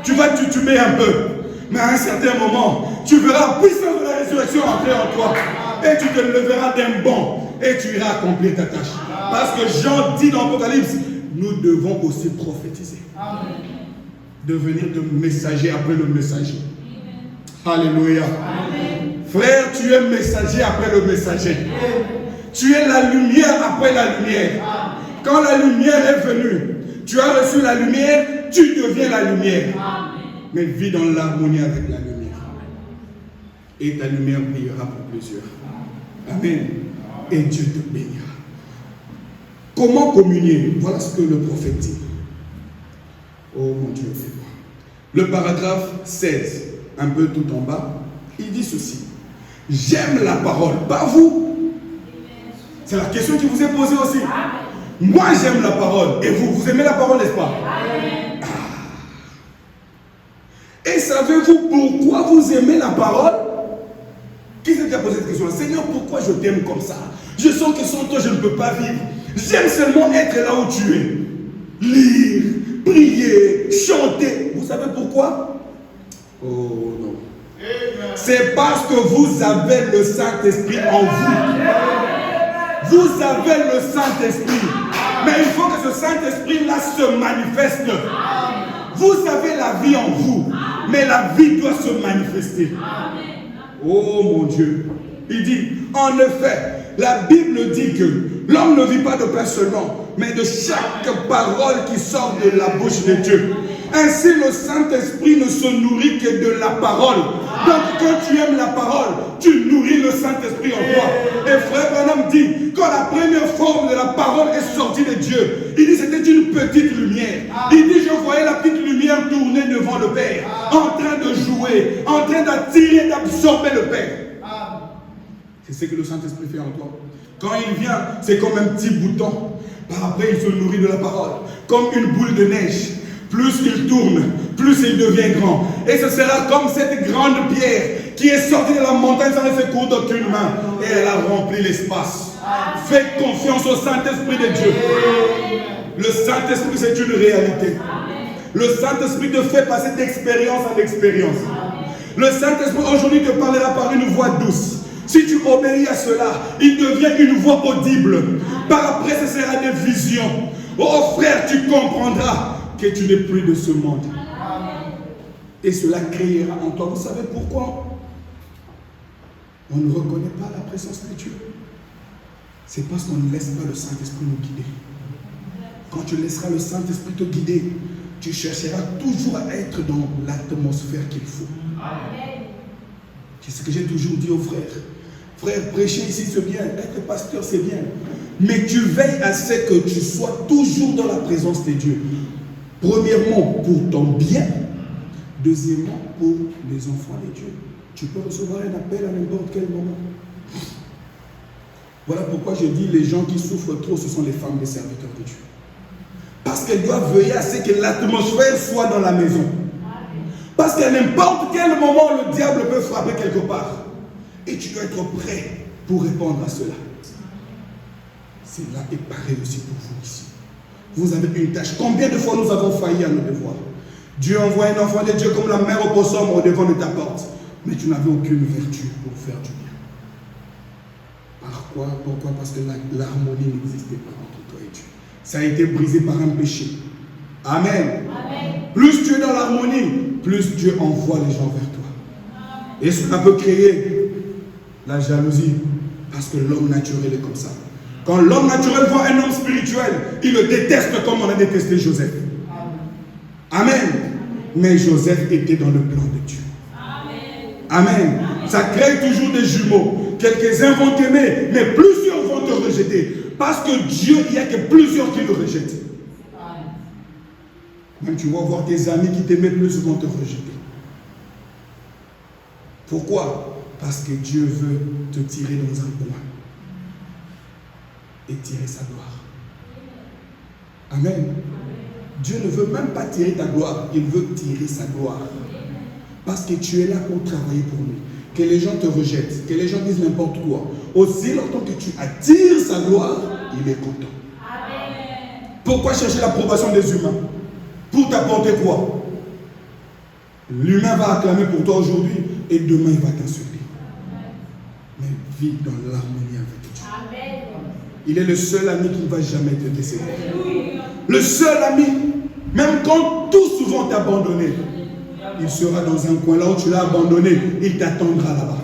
Tu vas tutumer un peu. Mais à un certain moment, tu verras la puissance de la résurrection entrer en toi. Et tu te leveras d'un bond. Et tu iras accomplir ta tâche. Parce que Jean dit dans l'Apocalypse, nous devons aussi prophétiser. Devenir de messager après le messager. Alléluia. Frère, tu es messager après le messager. Tu es la lumière après la lumière. Quand la lumière est venue, tu as reçu la lumière, tu deviens la lumière. Mais vis dans l'harmonie avec la lumière. Et ta lumière brillera pour plusieurs. Amen. Et Dieu te bénira. Comment communier? Voilà ce que le prophète dit. Oh mon Dieu. Le paragraphe 16, un peu tout en bas, il dit ceci. J'aime la parole, pas vous. C'est la question qui vous est posée aussi. Moi j'aime la parole. Et vous, vous aimez la parole, n'est-ce pas? Et savez-vous pourquoi vous aimez la parole? Qui s'est déjà posé cette question? Seigneur, pourquoi je t'aime comme ça? Je sens que sans toi je ne peux pas vivre. J'aime seulement être là où tu es. Lire, prier, chanter. Vous savez pourquoi? Oh non. C'est parce que vous avez le Saint-Esprit en vous. Vous avez le Saint-Esprit. Mais il faut que ce Saint-Esprit-là se manifeste. Vous avez la vie en vous. Mais la vie doit se manifester. Oh mon Dieu. Il dit, en effet, la Bible dit que l'homme ne vit pas de pain seulement, mais de chaque parole qui sort de la bouche de Dieu. Ainsi, le Saint-Esprit ne se nourrit que de la parole. Donc, quand tu aimes la parole, tu nourris le Saint-Esprit en toi. Et frère Branham dit, quand la première forme de la parole est sortie de Dieu, il dit c'était une petite lumière. Il dit, je voyais la petite lumière tourner devant le Père, en train de jouer, en train d'attirer, d'absorber le Père. C'est ce que le Saint-Esprit fait en toi. Quand il vient, c'est comme un petit bouton. Par après, il se nourrit de la parole. Comme une boule de neige. Plus il tourne, plus il devient grand. Et ce sera comme cette grande pierre qui est sortie de la montagne sans laisser cours d'aucune main. Et elle a rempli l'espace. Faites confiance au Saint-Esprit de Dieu. Le Saint-Esprit, c'est une réalité. Le Saint-Esprit te fait passer d'expérience en expérience. Le Saint-Esprit aujourd'hui te parlera par une voix douce. Si tu obéis à cela, il devient une voix audible. Par après, ce sera des visions. Oh frère, tu comprendras que tu n'es plus de ce monde. Et cela créera en toi. Vous savez pourquoi on ne reconnaît pas la présence de Dieu? C'est parce qu'on ne laisse pas le Saint-Esprit nous guider. Quand tu laisseras le Saint-Esprit te guider, tu chercheras toujours à être dans l'atmosphère qu'il faut. C'est ce que j'ai toujours dit aux frères. Frère, prêcher ici c'est bien, être pasteur c'est bien. mais tu veilles à ce que tu sois toujours dans la présence de Dieu. Premièrement, pour ton bien. Deuxièmement, pour les enfants de Dieu. Tu peux recevoir un appel à n'importe quel moment. Voilà pourquoi je dis les gens qui souffrent trop, ce sont les femmes des serviteurs de Dieu. Parce qu'elles doivent veiller à ce que l'atmosphère soit dans la maison. Parce qu'à n'importe quel moment, le diable peut frapper quelque part. Et tu dois être prêt pour répondre à cela. Cela est pareil aussi pour vous ici. Vous avez une tâche. Combien de fois nous avons failli à nos devoirs? Dieu envoie un enfant de Dieu comme la mère au possum au devant de ta porte. Mais tu n'avais aucune vertu pour faire du bien. Pourquoi? Parce que l'harmonie n'existait pas entre toi et Dieu. Ça a été brisé par un péché. Amen. Amen. Plus tu es dans l'harmonie, plus Dieu envoie les gens vers toi. Amen. Et cela peut créer la jalousie. Parce que l'homme naturel est comme ça. Quand l'homme naturel voit un homme spirituel, il le déteste comme on a détesté Joseph. Amen. Amen. Mais Joseph était dans le plan de Dieu. Amen. Amen. Ça crée toujours des jumeaux. Quelques-uns vont t'aimer, mais plusieurs vont te rejeter. Parce que Dieu, il n'y a que plusieurs qui le rejettent. Même tu vas voir tes amis qui t'aimaient plus vont te rejeter. Pourquoi? Parce que Dieu veut te tirer dans un coin et tirer sa gloire. Amen. Amen. Dieu ne veut même pas tirer ta gloire, il veut tirer sa gloire. Parce que tu es là pour travailler pour lui. Que les gens te rejettent, que les gens disent n'importe quoi. Aussi longtemps que tu attires sa gloire, il est content. Amen. Pourquoi chercher l'approbation des humains? Pour t'apporter quoi? L'humain va acclamer pour toi aujourd'hui et demain il va t'insulter. Mais vis dans l'harmonie avec Dieu. Amen. Il est le seul ami qui ne va jamais te décevoir. Le seul ami, même quand tout souvent t'a abandonné, il sera dans un coin là où tu l'as abandonné, il t'attendra là-bas.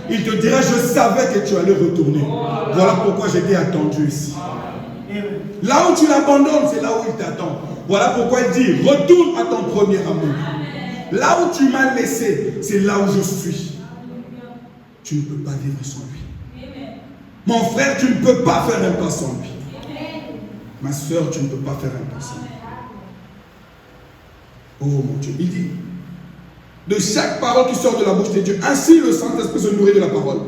Il te dira, je savais que tu allais retourner. Voilà pourquoi j'étais attendu ici. Là où tu l'abandonnes, c'est là où il t'attend. Voilà pourquoi il dit, retourne à ton premier amour. Là où tu m'as laissé, c'est là où je suis. Tu ne peux pas vivre sans lui. Mon frère, tu ne peux pas faire un pas sans lui. Ma soeur, tu ne peux pas faire un pas sans lui. Oh mon Dieu, il dit, de chaque parole qui sort de la bouche de Dieu, ainsi le Saint-Esprit se nourrit de la parole.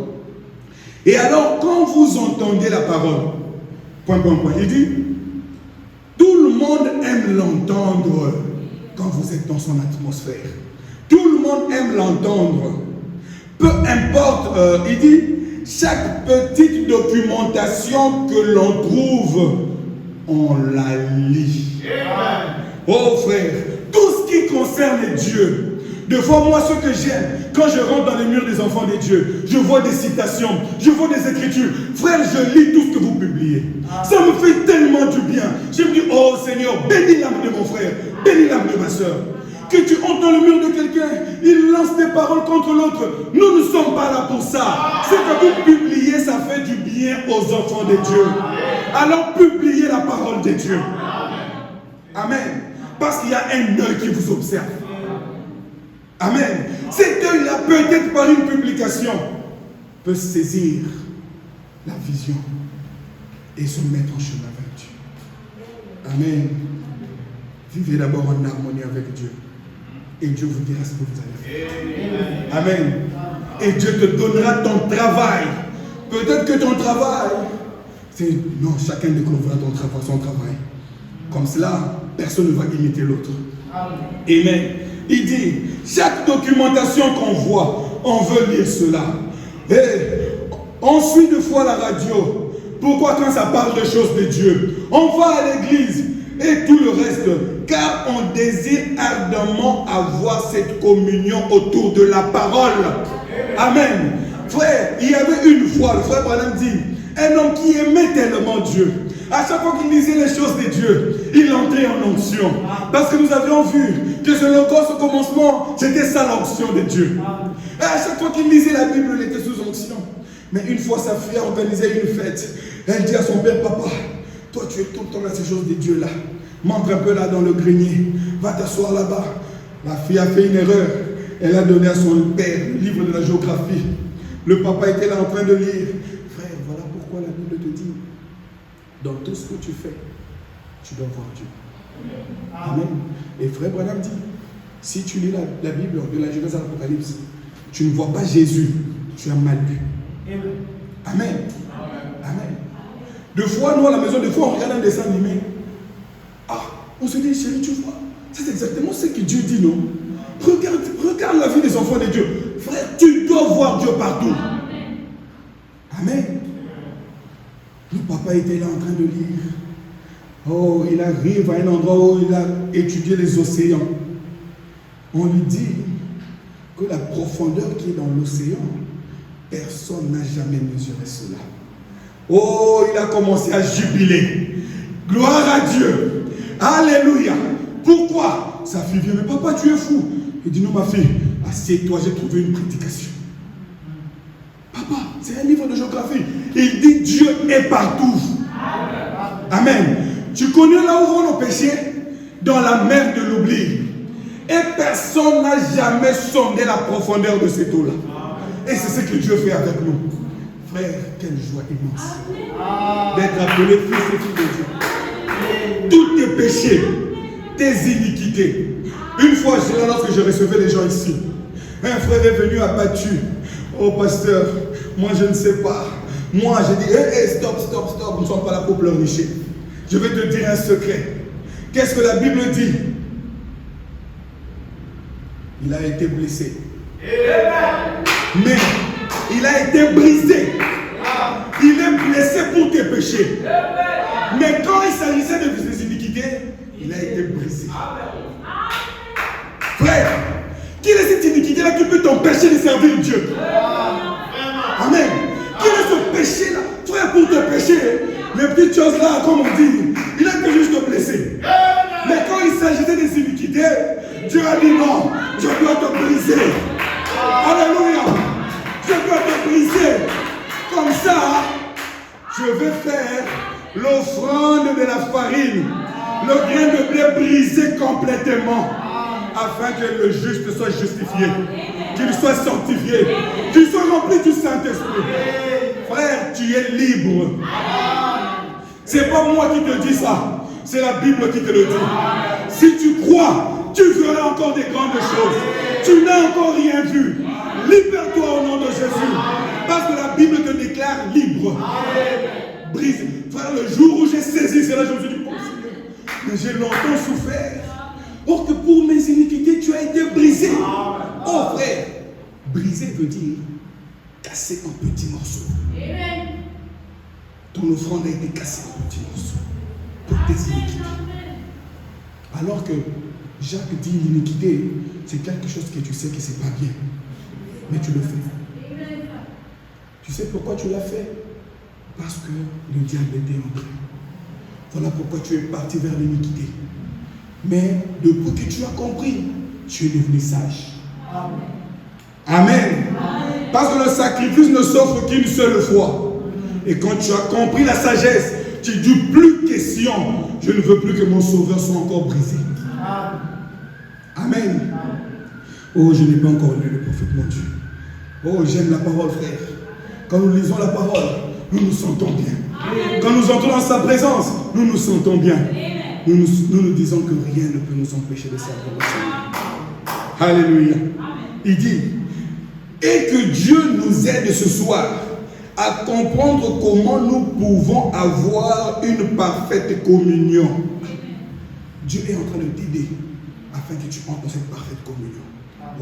Et alors, quand vous entendez la parole, il dit, tout le monde aime l'entendre quand vous êtes dans son atmosphère. Tout le monde aime l'entendre. Peu importe, il dit, chaque petite documentation que l'on trouve, on la lit. Oh frère, tout ce qui concerne Dieu. De fois, moi, ce que j'aime, quand je rentre dans les murs des enfants de Dieu, je vois des citations, je vois des écritures. Frère, je lis tout ce que vous publiez. Ça me fait tellement du bien. Je me dis, oh Seigneur, bénis l'âme de mon frère, bénis l'âme de ma soeur. Que tu entres dans le mur de quelqu'un, il lance des paroles contre l'autre. Nous ne sommes pas là pour ça. Ce que vous publiez, ça fait du bien aux enfants de Dieu. Alors publiez la parole de Dieu. Amen. Parce qu'il y a un œil qui vous observe. Amen. Cet œil-là, peut-être par une publication, peut saisir la vision et se mettre en chemin avec Dieu. Amen. Vivez d'abord en harmonie avec Dieu. Et Dieu vous dira ce que vous allez faire. Amen. Et Dieu te donnera ton travail. Peut-être que ton travail, c'est... Non, chacun découvrira son travail. Comme cela, personne ne va imiter l'autre. Amen. Il dit, chaque documentation qu'on voit, on veut lire cela. Et on suit deux fois la radio. Pourquoi quand ça parle de choses de Dieu? On va à l'église et tout le reste. Car on désire ardemment avoir cette communion autour de la parole. Amen. Frère, il y avait une fois, le frère Branham dit, un homme qui aimait tellement Dieu. À chaque fois qu'il lisait les choses de Dieu, il entrait en onction. Parce que nous avions vu que ce logo, ce commencement, c'était ça l'onction de Dieu. Et à chaque fois qu'il lisait la Bible, il était sous onction. Mais une fois, sa fille a organisé une fête. Elle dit à son père, papa, toi tu es tout le temps dans ces choses de Dieu là. Montre un peu là dans le grenier. Va t'asseoir là-bas. La fille a fait une erreur. Elle a donné à son père le livre de la géographie. Le papa était là en train de lire. Frère, voilà pourquoi la Bible te dit Dans tout ce que tu fais, tu dois voir Dieu. Amen. Et frère Branham dit, si tu lis la Bible de la Genèse à l'Apocalypse, tu ne vois pas Jésus, tu as mal lu. Amen. Amen. Des fois, nous à la maison, des fois on regarde un dessin animé. Ah, on se dit, chérie, tu vois, c'est exactement ce que Dieu dit, non? Regarde la vie des enfants de Dieu. Frère, tu dois voir Dieu partout. Amen. Le papa était là en train de lire. Oh, il arrive à un endroit où il a étudié les océans. On lui dit que la profondeur qui est dans l'océan, personne n'a jamais mesuré cela. Oh, il a commencé à jubiler. Gloire à Dieu. Alléluia. Pourquoi? Sa fille vient, mais papa, tu es fou. Il dit, non, ma fille, assieds-toi, j'ai trouvé une prédication. Papa, c'est un livre de géographie. Il dit, Dieu est partout. Amen. Tu connais là où vont nos péchés? Dans la mer de l'oubli. Et personne n'a jamais sondé la profondeur de cette eau-là. Et c'est ce que Dieu fait avec nous. Frère, quelle joie immense d'être appelé fils et fille de Dieu. Tous tes péchés, tes iniquités. Une fois, lorsque je recevais les gens ici, un frère est venu abattu. Oh pasteur, moi je ne sais pas. Moi j'ai dit, stop, nous ne sommes pas là pour pleurnicher. Je vais te dire un secret. Qu'est-ce que la Bible dit? Il a été blessé. Mais il a été brisé. Il est blessé pour tes péchés. Mais quand il s'agissait de tes iniquités, il a été brisé. Frère, quelle est cette iniquité-là qui peut t'empêcher de servir Dieu? Amen. Quel est ce péché-là? Frère, pour te pécher, les petites choses-là, comme on dit, il a été juste blessé. Mais quand il s'agissait des iniquités, Dieu a dit non, je dois te briser. Alléluia. Je dois te briser. Comme ça, je vais faire l'offrande de la farine, le grain de blé brisé complètement, afin que le juste soit justifié, qu'il soit sanctifié, qu'il soit rempli du Saint-Esprit. Frère, tu es libre. C'est pas moi qui te dis ça, c'est la Bible qui te le dit. Si tu crois, tu verras encore des grandes choses. Tu n'as encore rien vu. Libère-toi au nom de Jésus. Parce que la Bible te déclare libre. Brise. Frère, le jour où j'ai saisi cela, je me suis dit, oh Seigneur, mais j'ai longtemps souffert. Or que pour mes iniquités, tu as été brisé. Oh frère, briser veut dire casser en petits morceaux. Ton offrande a été cassée en petits morceaux pour tes iniquités. Alors que Jacques dit l'iniquité, c'est quelque chose que tu sais que c'est pas bien. Mais tu le fais. Tu sais pourquoi tu l'as fait? Parce que le diable était entré. Voilà pourquoi tu es parti vers l'iniquité. Mais depuis que tu as compris, tu es devenu sage. Amen. Parce que le sacrifice ne s'offre qu'une seule fois. Et quand tu as compris la sagesse, tu dis plus question. Je ne veux plus que mon sauveur soit encore brisé. Amen. Oh, je n'ai pas encore lu le prophète mon Dieu. Oh, j'aime la parole, frère. Quand nous lisons la parole, nous nous sentons bien. Quand nous entrons dans sa présence, nous nous sentons bien. Nous nous disons que rien ne peut nous empêcher de servir le Seigneur. Alléluia. Il dit, et que Dieu nous aide ce soir à comprendre comment nous pouvons avoir une parfaite communion. Dieu est en train de t'aider afin que tu entres dans cette parfaite communion.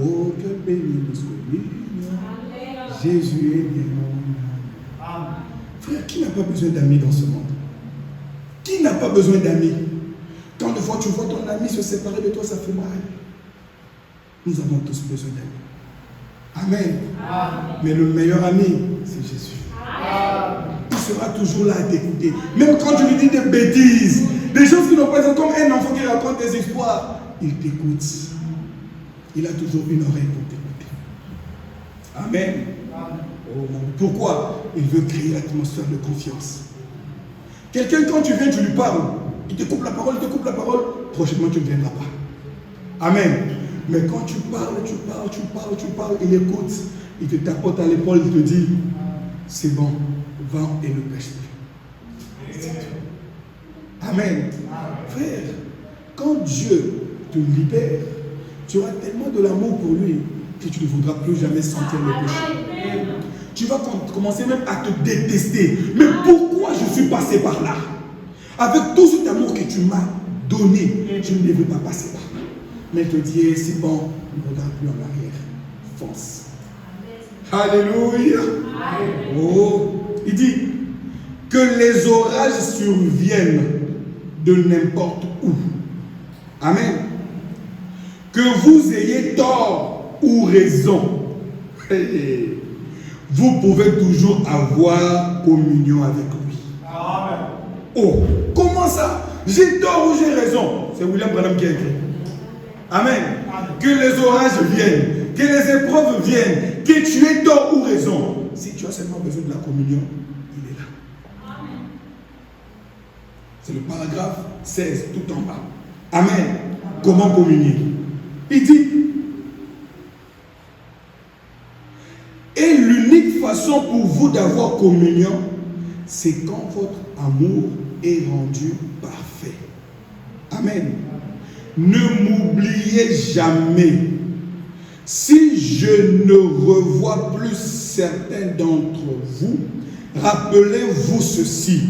Oh, que béni soit Jésus est bien. Frère, qui n'a pas besoin d'amis dans ce monde? Qui n'a pas besoin d'amis? Tant de fois tu vois ton ami se séparer de toi, ça fait mal. Nous avons tous besoin d'amis. Amen. Mais le meilleur ami, c'est Jésus. Il sera toujours là à t'écouter. Même quand tu lui dis des bêtises, des choses qui n'ont pas, comme un enfant qui raconte des histoires, il t'écoute. Il a toujours une oreille pour t'écouter. Amen. Oh, pourquoi? Il veut créer l'atmosphère de confiance. Quelqu'un, quand tu viens, tu lui parles, il te coupe la parole, prochainement tu ne viendras pas. Amen. Mais quand tu parles, il écoute, il te tapote à l'épaule, il te dit, c'est bon, va et ne pêche plus. Amen. Frère, quand Dieu te libère, tu auras tellement de l'amour pour lui que tu ne voudras plus jamais sentir le péché. Tu vas commencer même à te détester. Mais pourquoi je suis passé par là? Avec tout cet amour que tu m'as donné, je ne devais pas passer par là. Mais il te dit, eh, c'est bon, ne regarde plus en arrière. Fonce. Alléluia. Oh, il dit que les orages surviennent de n'importe où. Amen. Que vous ayez tort ou raison, vous pouvez toujours avoir communion avec lui. Amen. Oh, comment ça? J'ai tort ou j'ai raison? C'est William Branham qui a écrit. Amen. Que les orages viennent, que les épreuves viennent, que tu aies tort ou raison. Si tu as seulement besoin de la communion, il est là. Amen. C'est le paragraphe 16, tout en bas. Amen. Comment communier? Il dit, et l'unique façon pour vous d'avoir communion, c'est quand votre amour est rendu parfait. Amen. Ne m'oubliez jamais. Si je ne revois plus certains d'entre vous, rappelez-vous ceci,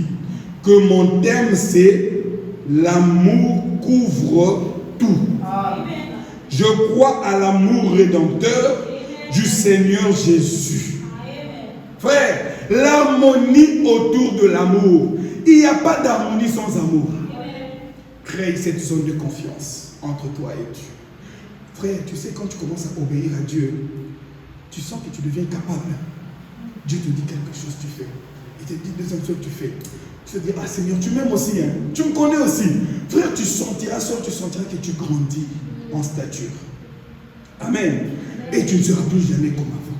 que mon thème c'est l'amour couvre tout. Amen. Je crois à l'amour rédempteur du Seigneur Jésus. Amen. Frère, l'harmonie autour de l'amour. Il n'y a pas d'harmonie sans amour. Crée cette zone de confiance entre toi et Dieu. Frère, tu sais, quand tu commences à obéir à Dieu, tu sens que tu deviens capable. Dieu te dit quelque chose, tu fais. Il te dit deuxième chose, tu fais. Tu te dis, ah Seigneur, tu m'aimes aussi, hein? Tu me connais aussi. Frère, tu sentiras que tu grandis en stature. Amen. Et tu ne seras plus jamais comme avant.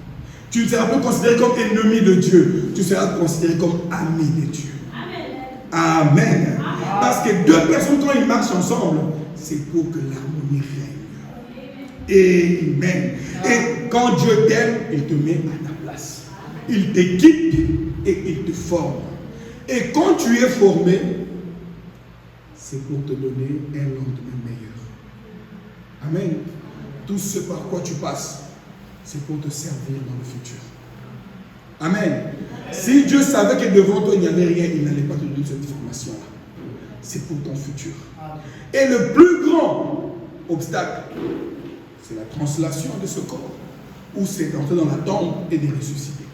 Tu ne seras plus considéré comme ennemi de Dieu. Tu seras considéré comme ami de Dieu. Amen. Amen. Parce que deux personnes, quand ils marchent ensemble, c'est pour que l'harmonie règne. Amen. Et quand Dieu t'aime, il te met à ta place. Il t'équipe et il te forme. Et quand tu es formé, c'est pour te donner un lendemain meilleur. Amen. Tout ce par quoi tu passes, c'est pour te servir dans le futur. Amen. Si Dieu savait que devant toi il n'y avait rien, il n'allait pas te donner cette formation-là. C'est pour ton futur. Et le plus grand obstacle, c'est la translation de ce corps, ou c'est d'entrer dans la tombe et de ressusciter.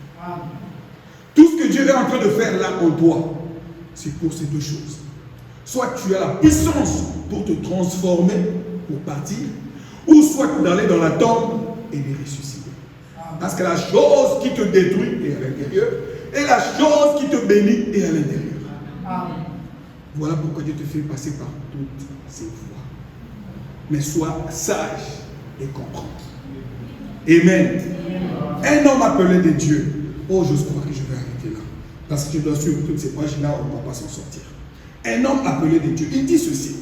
Tout ce que Dieu est en train de faire là en toi, c'est pour ces deux choses. Soit tu as la puissance pour te transformer, pour partir, ou soit d'aller dans la tombe et de ressusciter. Parce que la chose qui te détruit est à l'intérieur, et la chose qui te bénit est à l'intérieur. Voilà pourquoi Dieu te fait passer par toutes ces voies. Mais sois sage et comprends. Amen. Un homme appelé de Dieu. Oh, j'ose croire que je vais arrêter là. Parce que je dois suivre toutes ces pages-là, on ne va pas s'en sortir. Un homme appelé de Dieu. Il dit ceci.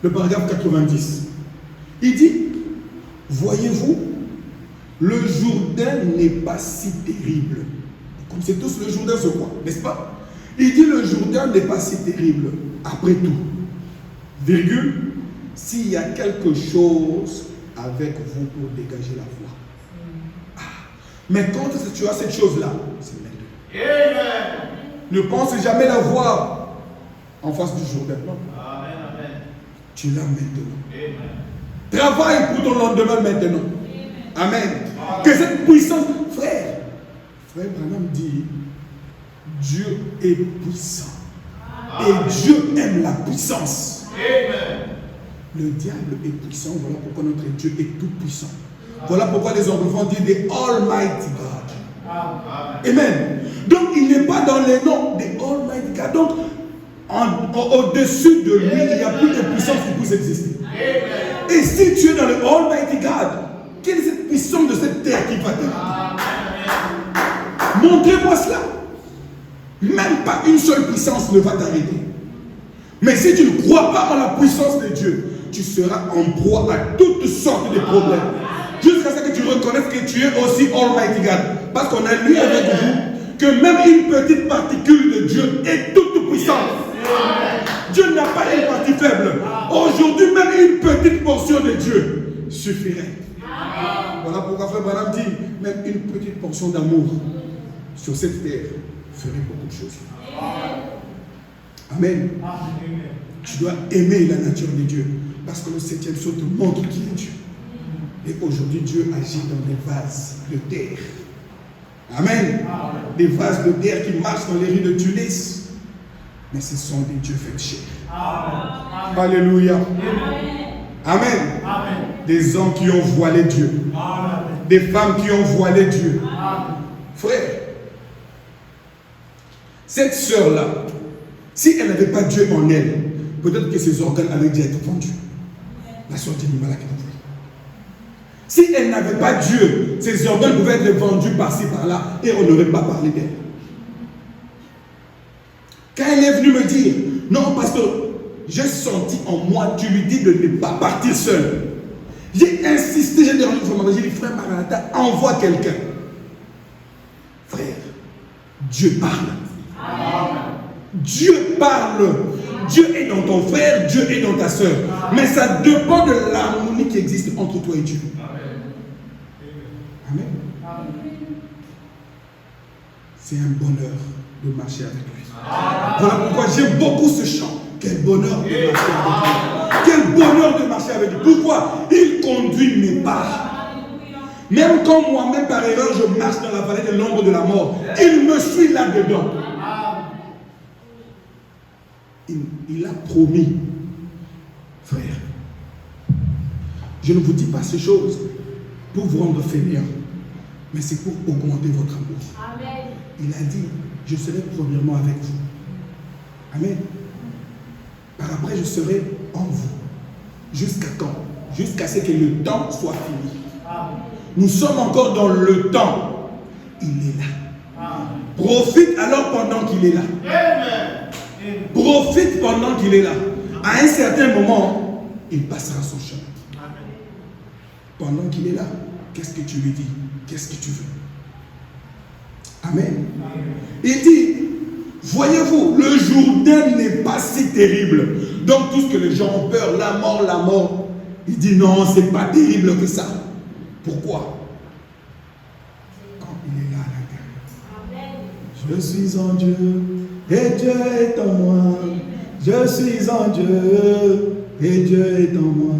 Le paragraphe 90. Il dit, voyez-vous, le Jourdain n'est pas si terrible. Comme c'est tous le Jourdain se croit, n'est-ce pas? Il dit, le Jourdain n'est pas si terrible. Après tout, virgule, s'il y a quelque chose avec vous pour dégager la voie. Mais quand tu as cette chose-là, c'est maintenant. Amen. Ne pense jamais la voir en face du Jourdain. Non. Amen, amen. Tu l'as maintenant. Amen. Travaille pour ton lendemain maintenant. Amen. Amen. Que cette puissance, frère Branham dit, Dieu est puissant. Amen. Et Dieu aime la puissance. Amen. Le diable est puissant, voilà pourquoi notre Dieu est tout puissant. Voilà pourquoi les anglophones disent the Almighty God. Amen. Amen. Donc il n'est pas dans les noms de Almighty God. Donc au-dessus de lui, il n'y a plus de puissance qui puisse exister. Amen. Et si tu es dans le Almighty God, quelle est cette puissance de cette terre qui va t'arrêter? Montrez-moi cela. Même pas une seule puissance ne va t'arrêter. Mais si tu ne crois pas en la puissance de Dieu, tu seras en proie à toutes sortes de problèmes. Jusqu'à ce que tu reconnaisses que tu es aussi Almighty God. Parce qu'on a lu avec vous que même une petite particule de Dieu est toute puissante. Dieu n'a pas une partie faible. Aujourd'hui, même une petite portion de Dieu suffirait. Voilà pourquoi Frère Branham dit, même une petite portion d'amour sur cette terre ferait beaucoup de choses. Amen. Tu dois aimer la nature de Dieu. Parce que le 7e saut te montre qui est Dieu. Et aujourd'hui, Dieu agit dans des vases de terre. Amen. Des vases de terre qui marchent dans les rues de Tunis. Mais ce sont des dieux faits de chair. Alléluia. Amen. Des hommes qui ont voilé Dieu. Des femmes qui ont voilé Dieu. Frère, cette sœur-là, si elle n'avait pas Dieu en elle, peut-être que ses organes allaient déjà être vendus. La sœur d'Inimala qui nous voit. Si elle n'avait pas Dieu, ses organes pouvaient être vendus par-ci, par-là, et on n'aurait pas parlé d'elle. Quand elle est venue me dire, non, pasteur, j'ai senti en moi, tu lui dis de ne pas partir seule. J'ai insisté, j'ai dérangé le frère Maranatha, j'ai dit, frère Maranatha, envoie quelqu'un. Frère, Dieu parle. Dieu parle. Dieu est dans ton frère, Dieu est dans ta soeur. Mais ça dépend de l'harmonie qui existe entre toi et Dieu. Amen. C'est un bonheur de marcher avec lui. Voilà pourquoi j'aime beaucoup ce chant. Quel bonheur de marcher avec lui. Quel bonheur de marcher avec lui. Pourquoi? Il conduit mes pas. Même quand moi-même par erreur je marche dans la vallée de l'ombre de la mort, il me suit là-dedans. Il a promis, frère, je ne vous dis pas ces choses pour vous rendre fainéant, mais c'est pour augmenter votre amour. Amen. Il a dit, je serai premièrement avec vous. Amen. Par après, je serai en vous. Jusqu'à quand? Jusqu'à ce que le temps soit fini. Amen. Nous sommes encore dans le temps. Il est là. Amen. Profite alors pendant qu'il est là. Amen. Profite pendant qu'il est là. À un certain moment, il passera son chemin. Pendant qu'il est là, qu'est-ce que tu lui dis? Qu'est-ce que tu veux? Amen. Il dit, voyez-vous, le Jourdain n'est pas si terrible. Donc tout ce que les gens ont peur, la mort. Il dit non, c'est pas terrible que ça. Pourquoi? Quand il est là à l'intérieur. Je suis en Dieu. Et Dieu est en moi, je suis en Dieu, et Dieu est en moi.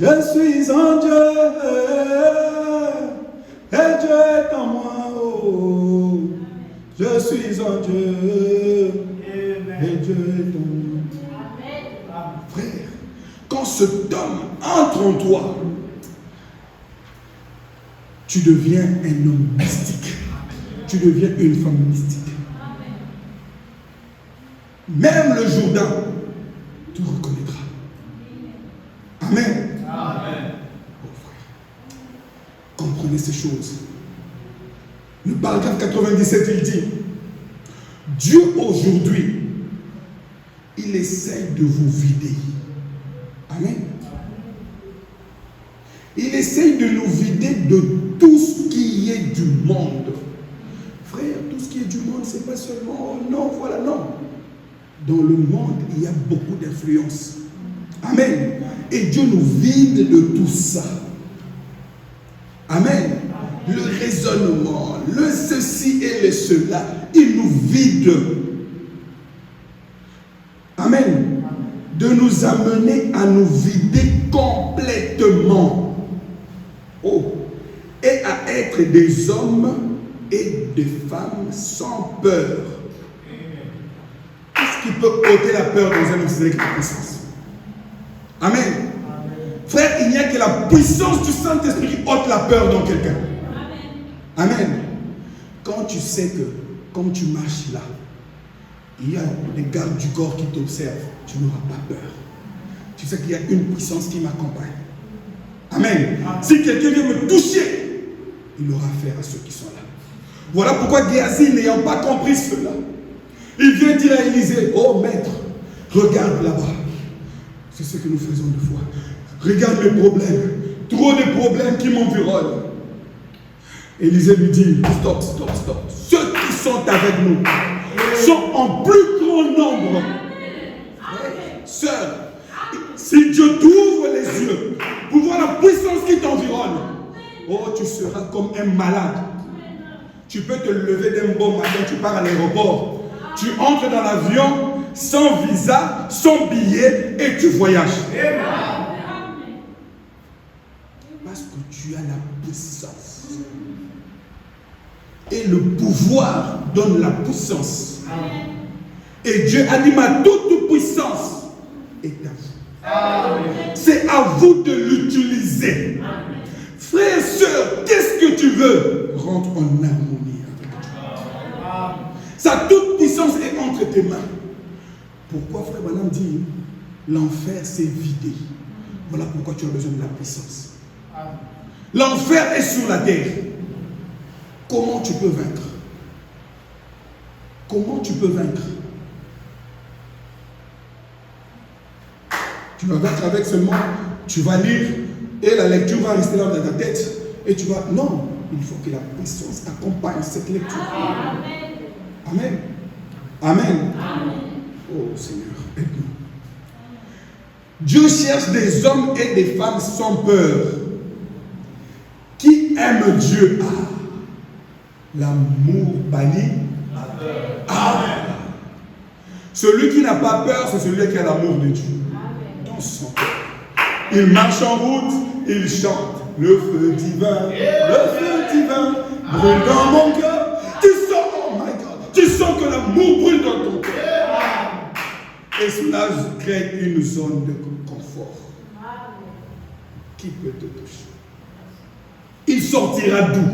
Je suis en Dieu, et Dieu est en moi. Oh, je suis en Dieu, et Dieu est en moi. Frère, quand cet homme entre en toi, tu deviens un homme mystique. Tu deviens une femme mystique. Même le Jourdain te reconnaîtra. Amen. Amen. Oh frère, comprenez ces choses. Le paragraphe 97, il dit, Dieu aujourd'hui, il essaie de vous vider. Amen. Il essaie de nous vider de tout ce qui est du monde. Frère, tout ce qui est du monde, c'est pas seulement, oh non, voilà, non. Dans le monde, il y a beaucoup d'influence. Amen. Et Dieu nous vide de tout ça. Amen. Le raisonnement, le ceci et le cela, il nous vide. Amen. De nous amener à nous vider complètement. Oh. Et à être des hommes et des femmes sans peur. Qu'est-ce qui peut ôter la peur dans un homme? C'est la puissance. Amen. Amen. Frère, il n'y a que la puissance du Saint-Esprit qui ôte la peur dans quelqu'un. Amen. Amen. Quand tu sais que, comme tu marches là, il y a des gardes du corps qui t'observent, tu n'auras pas peur. Tu sais qu'il y a une puissance qui m'accompagne. Amen. Amen. Si quelqu'un vient me toucher, il aura affaire à ceux qui sont là. Voilà pourquoi Géasi, n'ayant pas compris cela, il vient dire à Élisée, oh maître, regarde là-bas. C'est ce que nous faisons deux fois. Regarde mes problèmes. Trop de problèmes qui m'environnent. Élisée lui dit, stop. Ceux qui sont avec nous sont en plus grand ton ombre. Sœur, si Dieu t'ouvre les yeux pour voir la puissance qui t'environne, oh, tu seras comme un malade. Tu peux te lever d'un bon matin, tu pars à l'aéroport, tu entres dans l'avion sans visa, sans billet et tu voyages. Parce que tu as la puissance. Et le pouvoir donne la puissance. Et Dieu a dit, ma toute puissance est à vous. C'est à vous de l'utiliser. Frères et sœurs, qu'est-ce que tu veux? Rentre en harmonie avec Dieu. Sa toute puissance est entre tes mains. Pourquoi frère Branham dit, l'enfer s'est vidé. Voilà pourquoi tu as besoin de la puissance. L'enfer est sur la terre. Comment tu peux vaincre? Comment tu peux vaincre? Tu vas vaincre avec seulement, tu vas lire et la lecture va rester là dans ta tête et tu vas... Non, il faut que la puissance accompagne cette lecture. Amen. Amen. Amen. Oh Seigneur, aide-nous. Dieu cherche des hommes et des femmes sans peur qui aiment Dieu. L'amour bannit. Amen. Celui qui n'a pas peur, c'est celui qui a l'amour de Dieu. Dans son cœur. Il marche en route, il chante. Le feu divin brûle dans mon cœur. Tu sens, oh my God, tu sens que l'amour brûle dans ton cœur. Et cela crée une zone de confort. Qui peut te toucher? Il sortira d'où?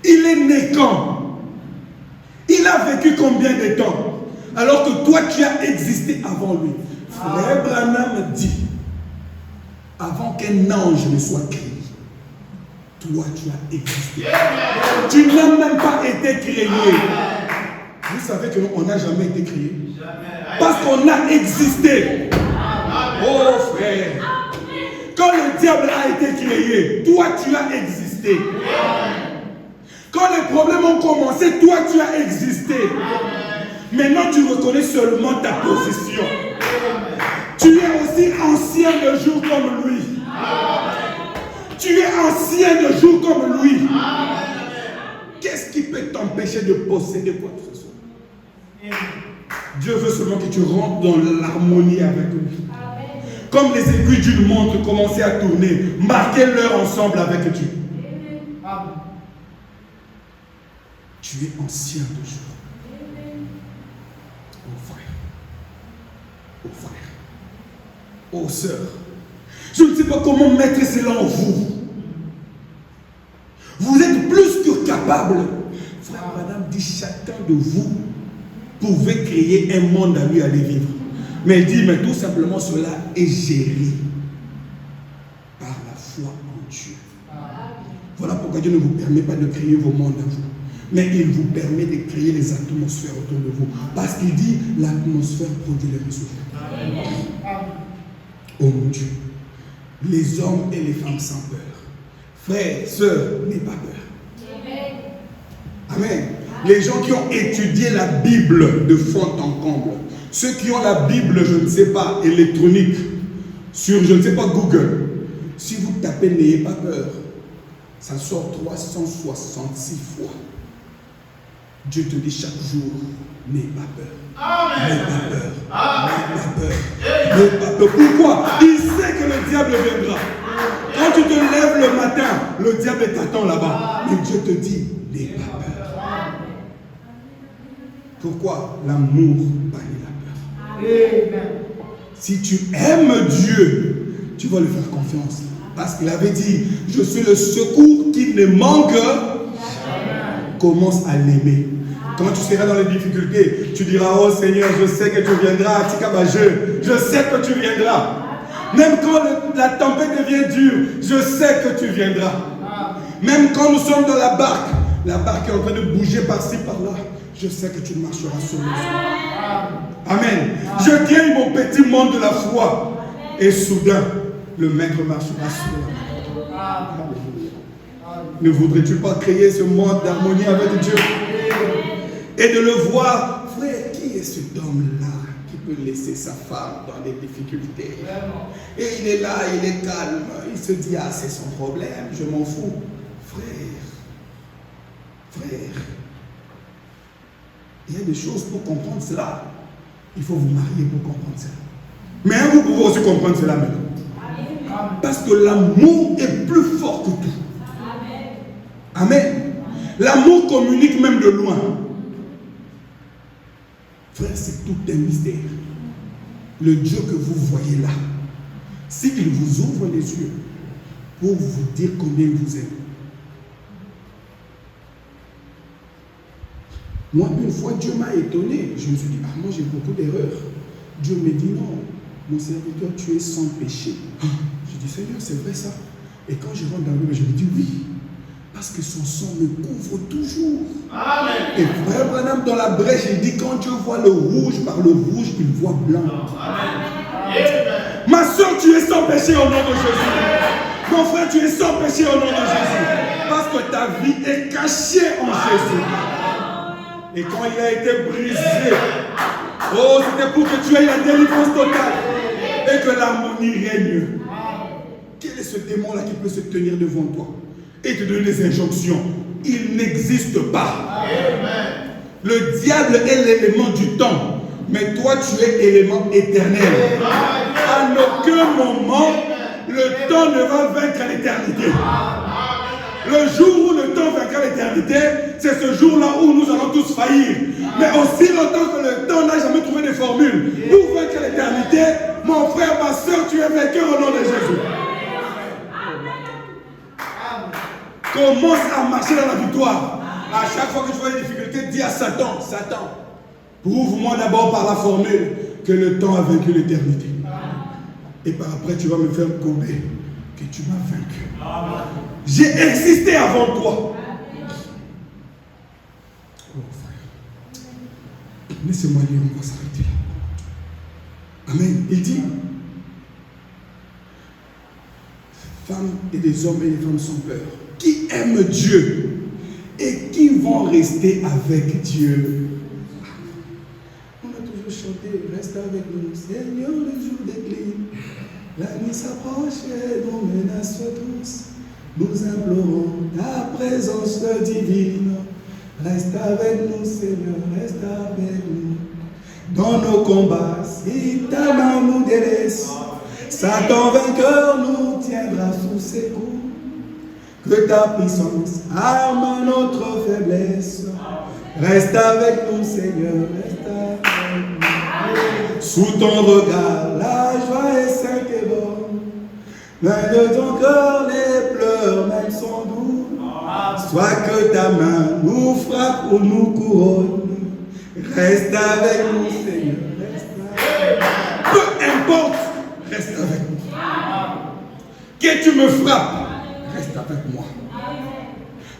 Il est né quand? Il a vécu combien de temps? Alors que toi tu as existé avant lui. Frère Branham dit, avant qu'un ange ne soit créé, toi tu as existé. Tu n'as même pas été créé. Vous savez qu'on n'a jamais été créé. Parce qu'on a existé. Oh frère. Quand le diable a été créé, toi tu as existé. Quand les problèmes ont commencé, toi tu as existé. Maintenant tu reconnais seulement ta position. Tu es aussi ancien de jour comme lui. Tu es ancien de jour comme lui. Qu'est-ce qui peut t'empêcher de posséder quoi que ce soit? Dieu veut seulement que tu rentres dans l'harmonie avec lui. Comme les aiguilles d'une montre commençaient à tourner, marquez-leur ensemble avec Dieu. Tu es ancien de jour. Oh frère. Oh frère. Oh sœur. Je ne sais pas comment mettre cela en vous. Vous êtes plus que capable. Frère Madame dit, chacun de vous pouvait créer un monde à lui aller vivre. Mais il dit, mais tout simplement cela est géré par la foi en Dieu. Voilà pourquoi Dieu ne vous permet pas de créer vos mondes à vous. Mais il vous permet de créer les atmosphères autour de vous. Parce qu'il dit, l'atmosphère produit les résultats. Oh mon Dieu. Les hommes et les femmes sans peur. Frères, sœurs, n'aie pas peur. Amen. Les gens qui ont étudié la Bible de fond en comble. Ceux qui ont la Bible, je ne sais pas, électronique, sur, je ne sais pas, Google. Si vous tapez, n'ayez pas peur. Ça sort 366 fois. Dieu te dit chaque jour, n'aie pas peur. N'aie pas peur. N'aie pas peur. N'aie pas peur. Pourquoi? Il sait que le diable viendra. Quand tu te lèves le matin, le diable t'attend là-bas. Mais Dieu te dit, n'aie pas peur. Pourquoi? L'amour bannit la peur. Si tu aimes Dieu, tu vas lui faire confiance. Parce qu'il avait dit, je suis le secours qui ne manque. Commence à l'aimer. Quand tu seras dans les difficultés, tu diras, oh Seigneur, je sais que tu viendras, je sais que tu viendras. Même quand la tempête devient dure, je sais que tu viendras. Même quand nous sommes dans la barque est en train de bouger par-ci, par-là, je sais que tu marcheras sur nous. Amen. Je gagne mon petit monde de la foi. Et soudain, le maître marchera sur la main. Ne voudrais-tu pas créer ce monde d'harmonie avec Dieu? Et de le voir, frère, qui est cet homme-là qui peut laisser sa femme dans des difficultés? Et il est là, il est calme, il se dit, ah, c'est son problème, je m'en fous. Frère, il y a des choses pour comprendre cela. Il faut vous marier pour comprendre cela. Mais vous pouvez aussi comprendre cela maintenant. Parce que l'amour est plus fort que tout. Amen. L'amour communique même de loin. Frère, c'est tout un mystère. Le Dieu que vous voyez là, s'il vous ouvre les yeux pour vous dire combien il vous aime. Moi, une fois, Dieu m'a étonné. Je me suis dit, ah, moi j'ai beaucoup d'erreurs. Dieu me dit, non, mon serviteur, tu es sans péché. Je dis, Seigneur, c'est vrai ça. Et quand je rentre dans le Bible, je me dis, oui, parce que son sang me couvre toujours. Amen. Et frère Branham, dans la brèche, il dit, quand Dieu voit le rouge par le rouge, il voit blanc. Amen. Ma soeur, tu es sans péché au nom de Jésus. Mon frère, tu es sans péché au nom de Jésus. Parce que ta vie est cachée en Jésus. Et quand il a été brisé, oh, c'était pour que tu aies la délivrance totale et que l'harmonie règne. Quel est ce démon-là qui peut se tenir devant toi et te donner des injonctions? Il n'existe pas. Amen. Le diable est l'élément du temps, mais toi tu es élément éternel. À aucun moment, le temps ne va vaincre l'éternité. Le jour où le temps vaincra l'éternité, c'est ce jour-là où nous allons tous faillir. Mais aussi longtemps que le temps n'a jamais trouvé de formule pour vaincre l'éternité, mon frère, ma soeur, tu es vainqueur au nom de Jésus. Commence à marcher dans la victoire. À chaque fois que tu vois des difficultés, dis à Satan, Satan, prouve-moi d'abord par la formule que le temps a vaincu l'éternité. Et par après, tu vas me faire gober que tu m'as vaincu. J'ai existé avant toi. Oh frère, laissez-moi lire, on va s'arrêter là. Amen. Il dit, femmes et des hommes et des femmes sans peur, qui aiment Dieu et qui vont rester avec Dieu. On a toujours chanté, reste avec nous, Seigneur, le jour décline. La nuit s'approche et nous menace tous. Nous implorons ta présence divine. Reste avec nous, Seigneur, reste avec nous. Dans nos combats, si ta main nous délaisse, Satan vainqueur nous tiendra sous ses coups. Que ta puissance arme notre faiblesse. Reste avec nous, Seigneur, reste avec nous. Sous ton regard, la joie est sainte et bonne. Loin de ton cœur, les pleurs même sont doux. Soit que ta main nous frappe ou nous couronne. Reste avec nous, Seigneur, reste avec nous. Peu importe, reste avec nous. Que tu me frappes, reste avec moi.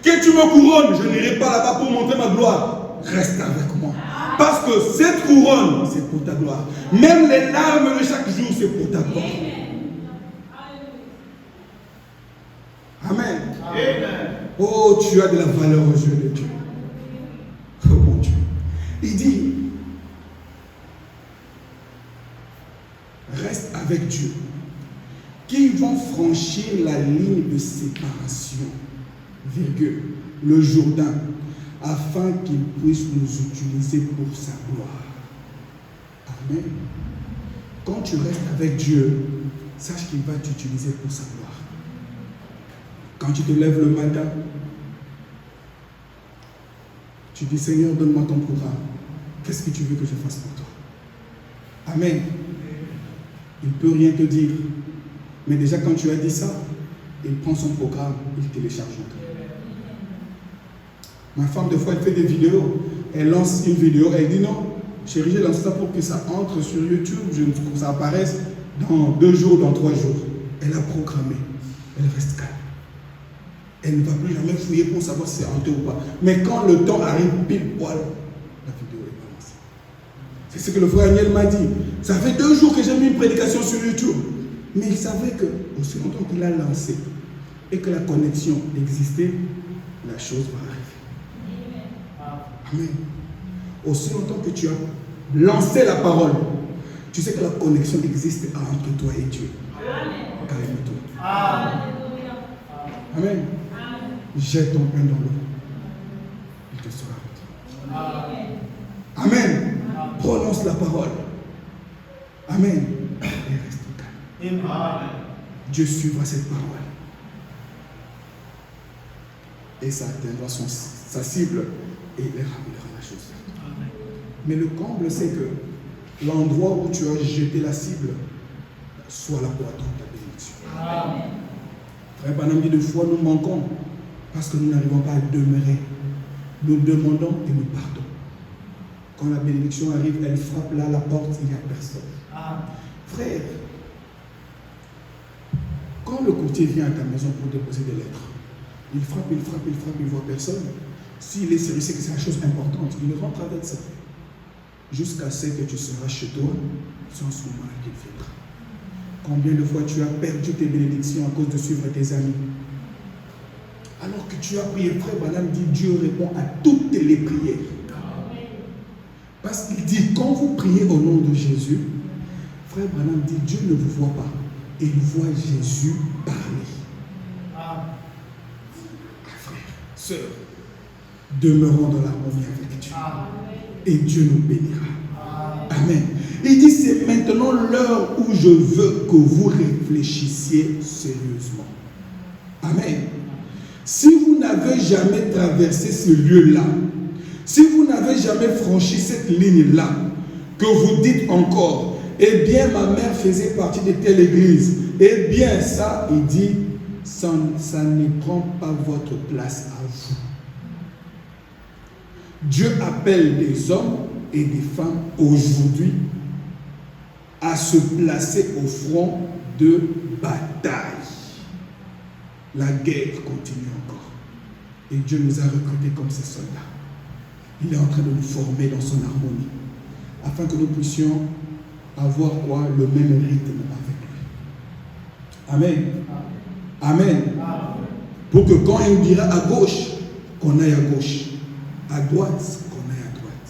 Que tu me couronnes, je n'irai pas là-bas pour montrer ma gloire. Reste avec moi. Parce que cette couronne, c'est pour ta gloire. Même les larmes de chaque jour, c'est pour ta gloire. Amen. Amen. Oh, tu as de la valeur aux yeux de Dieu. Oh mon Dieu. Il dit, reste avec Dieu. Qui vont franchir la ligne de séparation, virgule, le Jourdain, afin qu'il puisse nous utiliser pour sa gloire. Amen. Quand tu restes avec Dieu, sache qu'il va t'utiliser pour sa gloire. Quand tu te lèves le matin, tu dis, Seigneur, donne-moi ton programme. Qu'est-ce que tu veux que je fasse pour toi? Amen. Il ne peut rien te dire. Mais déjà, quand tu as dit ça, il prend son programme, il télécharge encore. Ma femme, des fois, elle fait des vidéos. Elle lance une vidéo, elle dit non, chérie, j'ai lancé ça pour que ça entre sur YouTube, pour que ça apparaisse dans 2 jours, dans 3 jours. Elle a programmé. Elle reste calme. Elle ne va plus jamais fouiller pour savoir si c'est hanté ou pas. Mais quand le temps arrive pile poil, la vidéo est balancée. C'est ce que le frère Daniel m'a dit. Ça fait 2 jours que j'ai mis une prédication sur YouTube. Mais il savait que, aussi longtemps qu'il a lancé et que la connexion existait, la chose va arriver. Amen. Aussi longtemps que tu as Lancer la parole. Tu sais que la connexion existe entre toi et Dieu. Calme-toi. Amen. Jette ton pain dans l'eau. Il te sera rendu. Amen. Prononce la parole. Amen. Et reste calme. Dieu suivra cette parole. Et ça atteindra sa cible et il ramènera la chose. Mais le comble, c'est que l'endroit où tu as jeté la cible soit là pour attendre ta bénédiction. Frère Branham dit, de fois nous manquons parce que nous n'arrivons pas à demeurer. Nous demandons et nous partons. Quand la bénédiction arrive, elle frappe là la porte, il n'y a personne. Frère, quand le courtier vient à ta maison pour déposer des lettres, il frappe, il ne voit personne. S'il est sérieux, c'est que c'est une chose importante. Il rentre avec ça. Jusqu'à ce que tu seras chez toi, c'est en ce moment qu'il viendra. Combien de fois tu as perdu tes bénédictions à cause de suivre tes amis? Alors que tu as prié, frère Branham dit, Dieu répond à toutes les prières. Parce qu'il dit, quand vous priez au nom de Jésus, frère Branham dit, Dieu ne vous voit pas. Et il voit Jésus parler. Frère, sœur, demeurons dans l'harmonie avec Dieu. Et Dieu nous bénira. Amen. Il dit, c'est maintenant l'heure où je veux que vous réfléchissiez sérieusement. Amen. Si vous n'avez jamais traversé ce lieu-là, si vous n'avez jamais franchi cette ligne-là, que vous dites encore, eh bien ma mère faisait partie de telle église, eh bien ça, il dit, ça ne prend pas votre place à vous. Dieu appelle des hommes et des femmes aujourd'hui à se placer au front de bataille. La guerre continue encore. Et Dieu nous a recrutés comme ses soldats. Il est en train de nous former dans son harmonie, afin que nous puissions avoir quoi? Le même rythme avec lui. Amen. Amen. Pour que quand il nous dira à gauche, qu'on aille à gauche. À droite, qu'on aille à droite.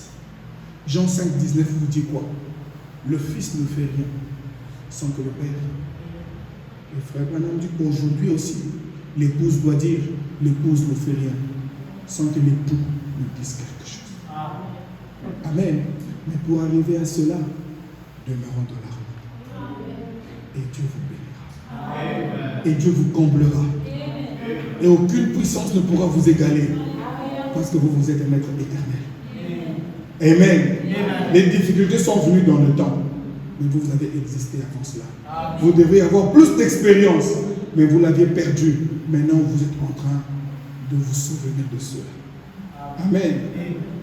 Jean 5, 19 vous dit quoi? Le Fils ne fait rien sans que le Père. Le frère Branham dit aujourd'hui aussi, l'épouse doit dire, l'épouse ne fait rien sans que l'époux nous dise quelque chose. Amen. Mais pour arriver à cela, demeurons dans l'harmonie. Et Dieu vous bénira. Et Dieu vous comblera. Et aucune puissance ne pourra vous égaler. Parce que vous êtes un maître éternel. Amen. Les difficultés sont venues dans le temps. Mais vous avez existé avant cela. Vous devez avoir plus d'expérience. Mais vous l'aviez perdu. Maintenant, vous êtes en train de vous souvenir de cela. Amen.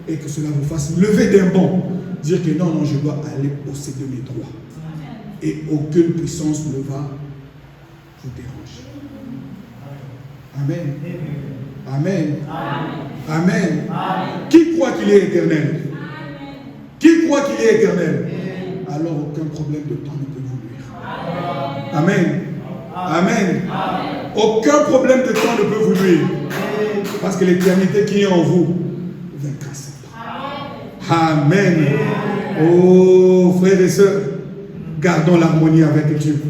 Et que cela vous fasse lever d'un bond. Dire que non, je dois aller posséder mes droits. Et aucune puissance ne va vous déranger. Amen. Amen. Amen. Qui croit qu'il est éternel? Qui croit qu'il est éternel? Alors aucun problème de temps ne peut vous nuire. Amen. Amen. Aucun problème de temps ne peut vous nuire. Parce que l'éternité qui est en vous vaincra Satan. Amen. Oh frères et sœurs, gardons l'harmonie avec Dieu.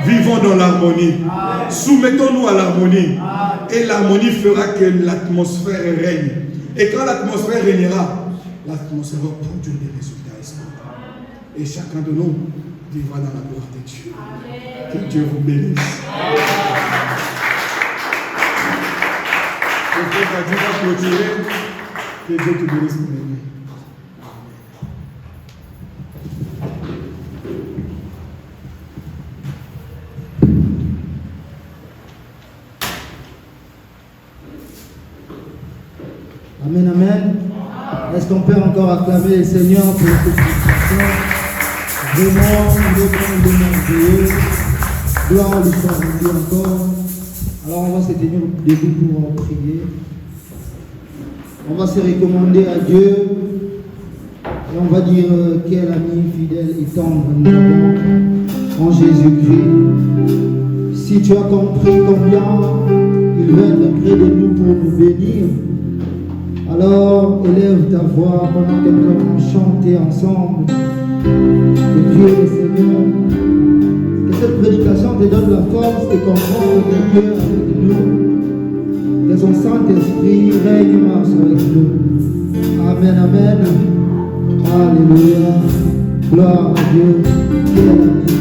Vivons dans l'harmonie. Soumettons-nous à l'harmonie. Et l'harmonie fera que l'atmosphère règne. Et quand l'atmosphère régnera, l'atmosphère va produire des résultats escomptés. Et chacun de nous vivra dans la gloire de Dieu. Que Dieu vous bénisse. Le frère Dieu va clôturer. Que Dieu te bénisse, mon ami. Amen, amen. Est-ce qu'on peut encore acclamer le Seigneur pour cette bénédiction? Vraiment, il est bon de merveilleux. Gloire lui soit rendue encore. Alors on va se tenir debout pour prier. On va se recommander à Dieu. Et on va dire quel ami fidèle et tendre nous avons en Jésus-Christ. Si tu as compris combien il veut être près de nous pour nous bénir, Alors, élève ta voix pendant que nous allons chanter ensemble. Que Dieu est Seigneur. Que cette prédication te donne la force de comprendre que Dieu est avec nous. Que son Saint-Esprit règne et marche avec nous. Amen, amen. Alléluia. Gloire à Dieu. Dieu est la vie.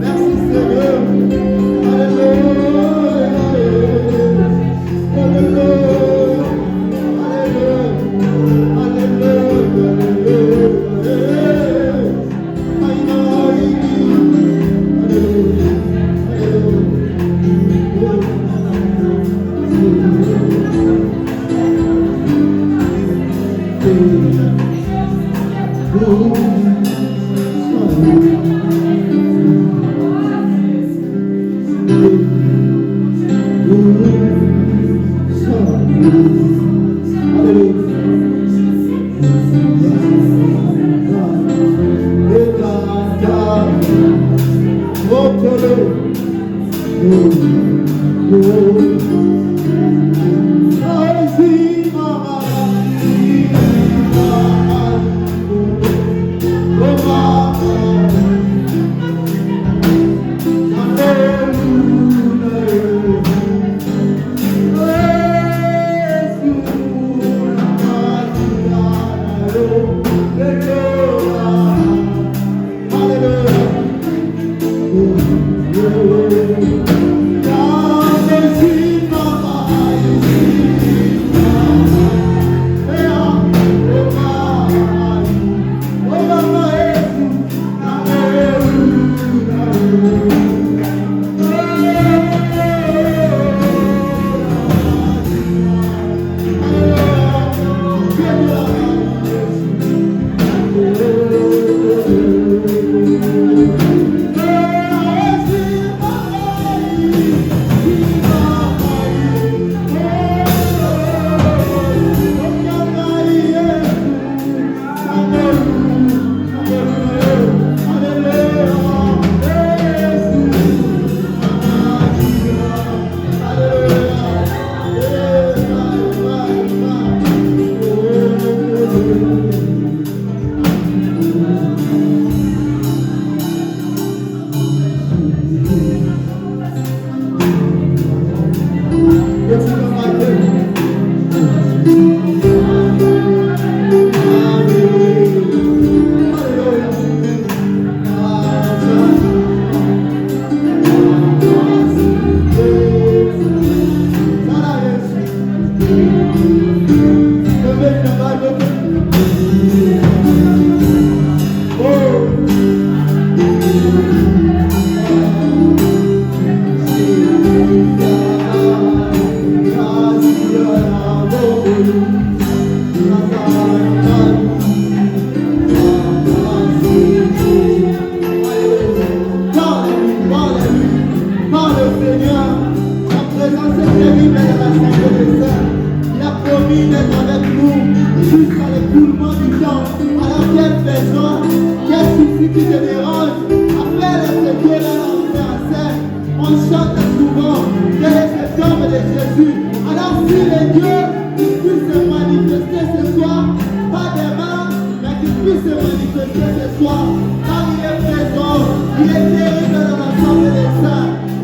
Merci Seigneur. Alléluia.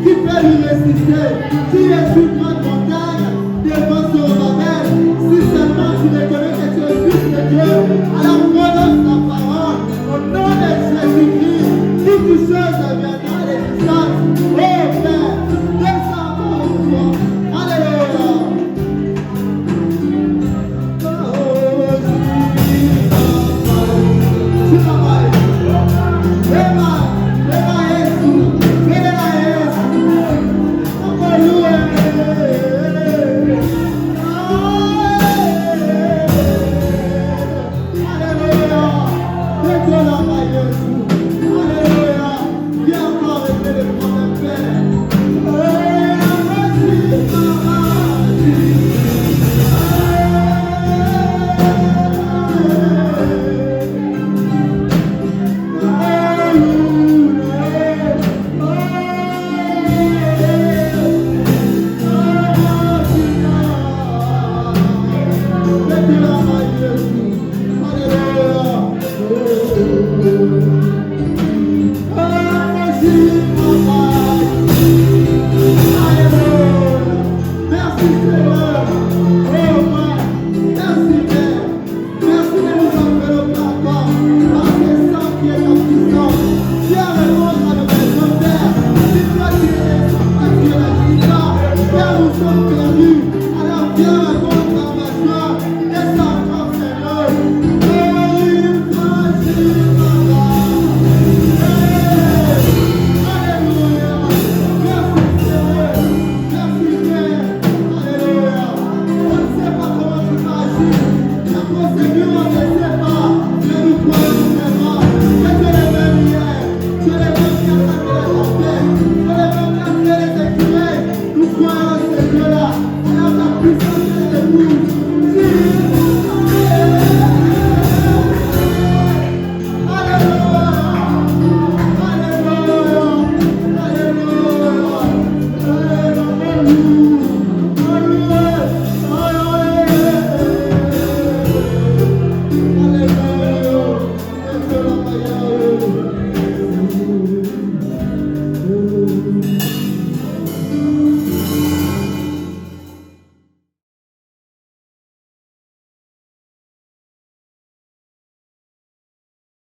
Qui peut lui résister? Qui est plus grand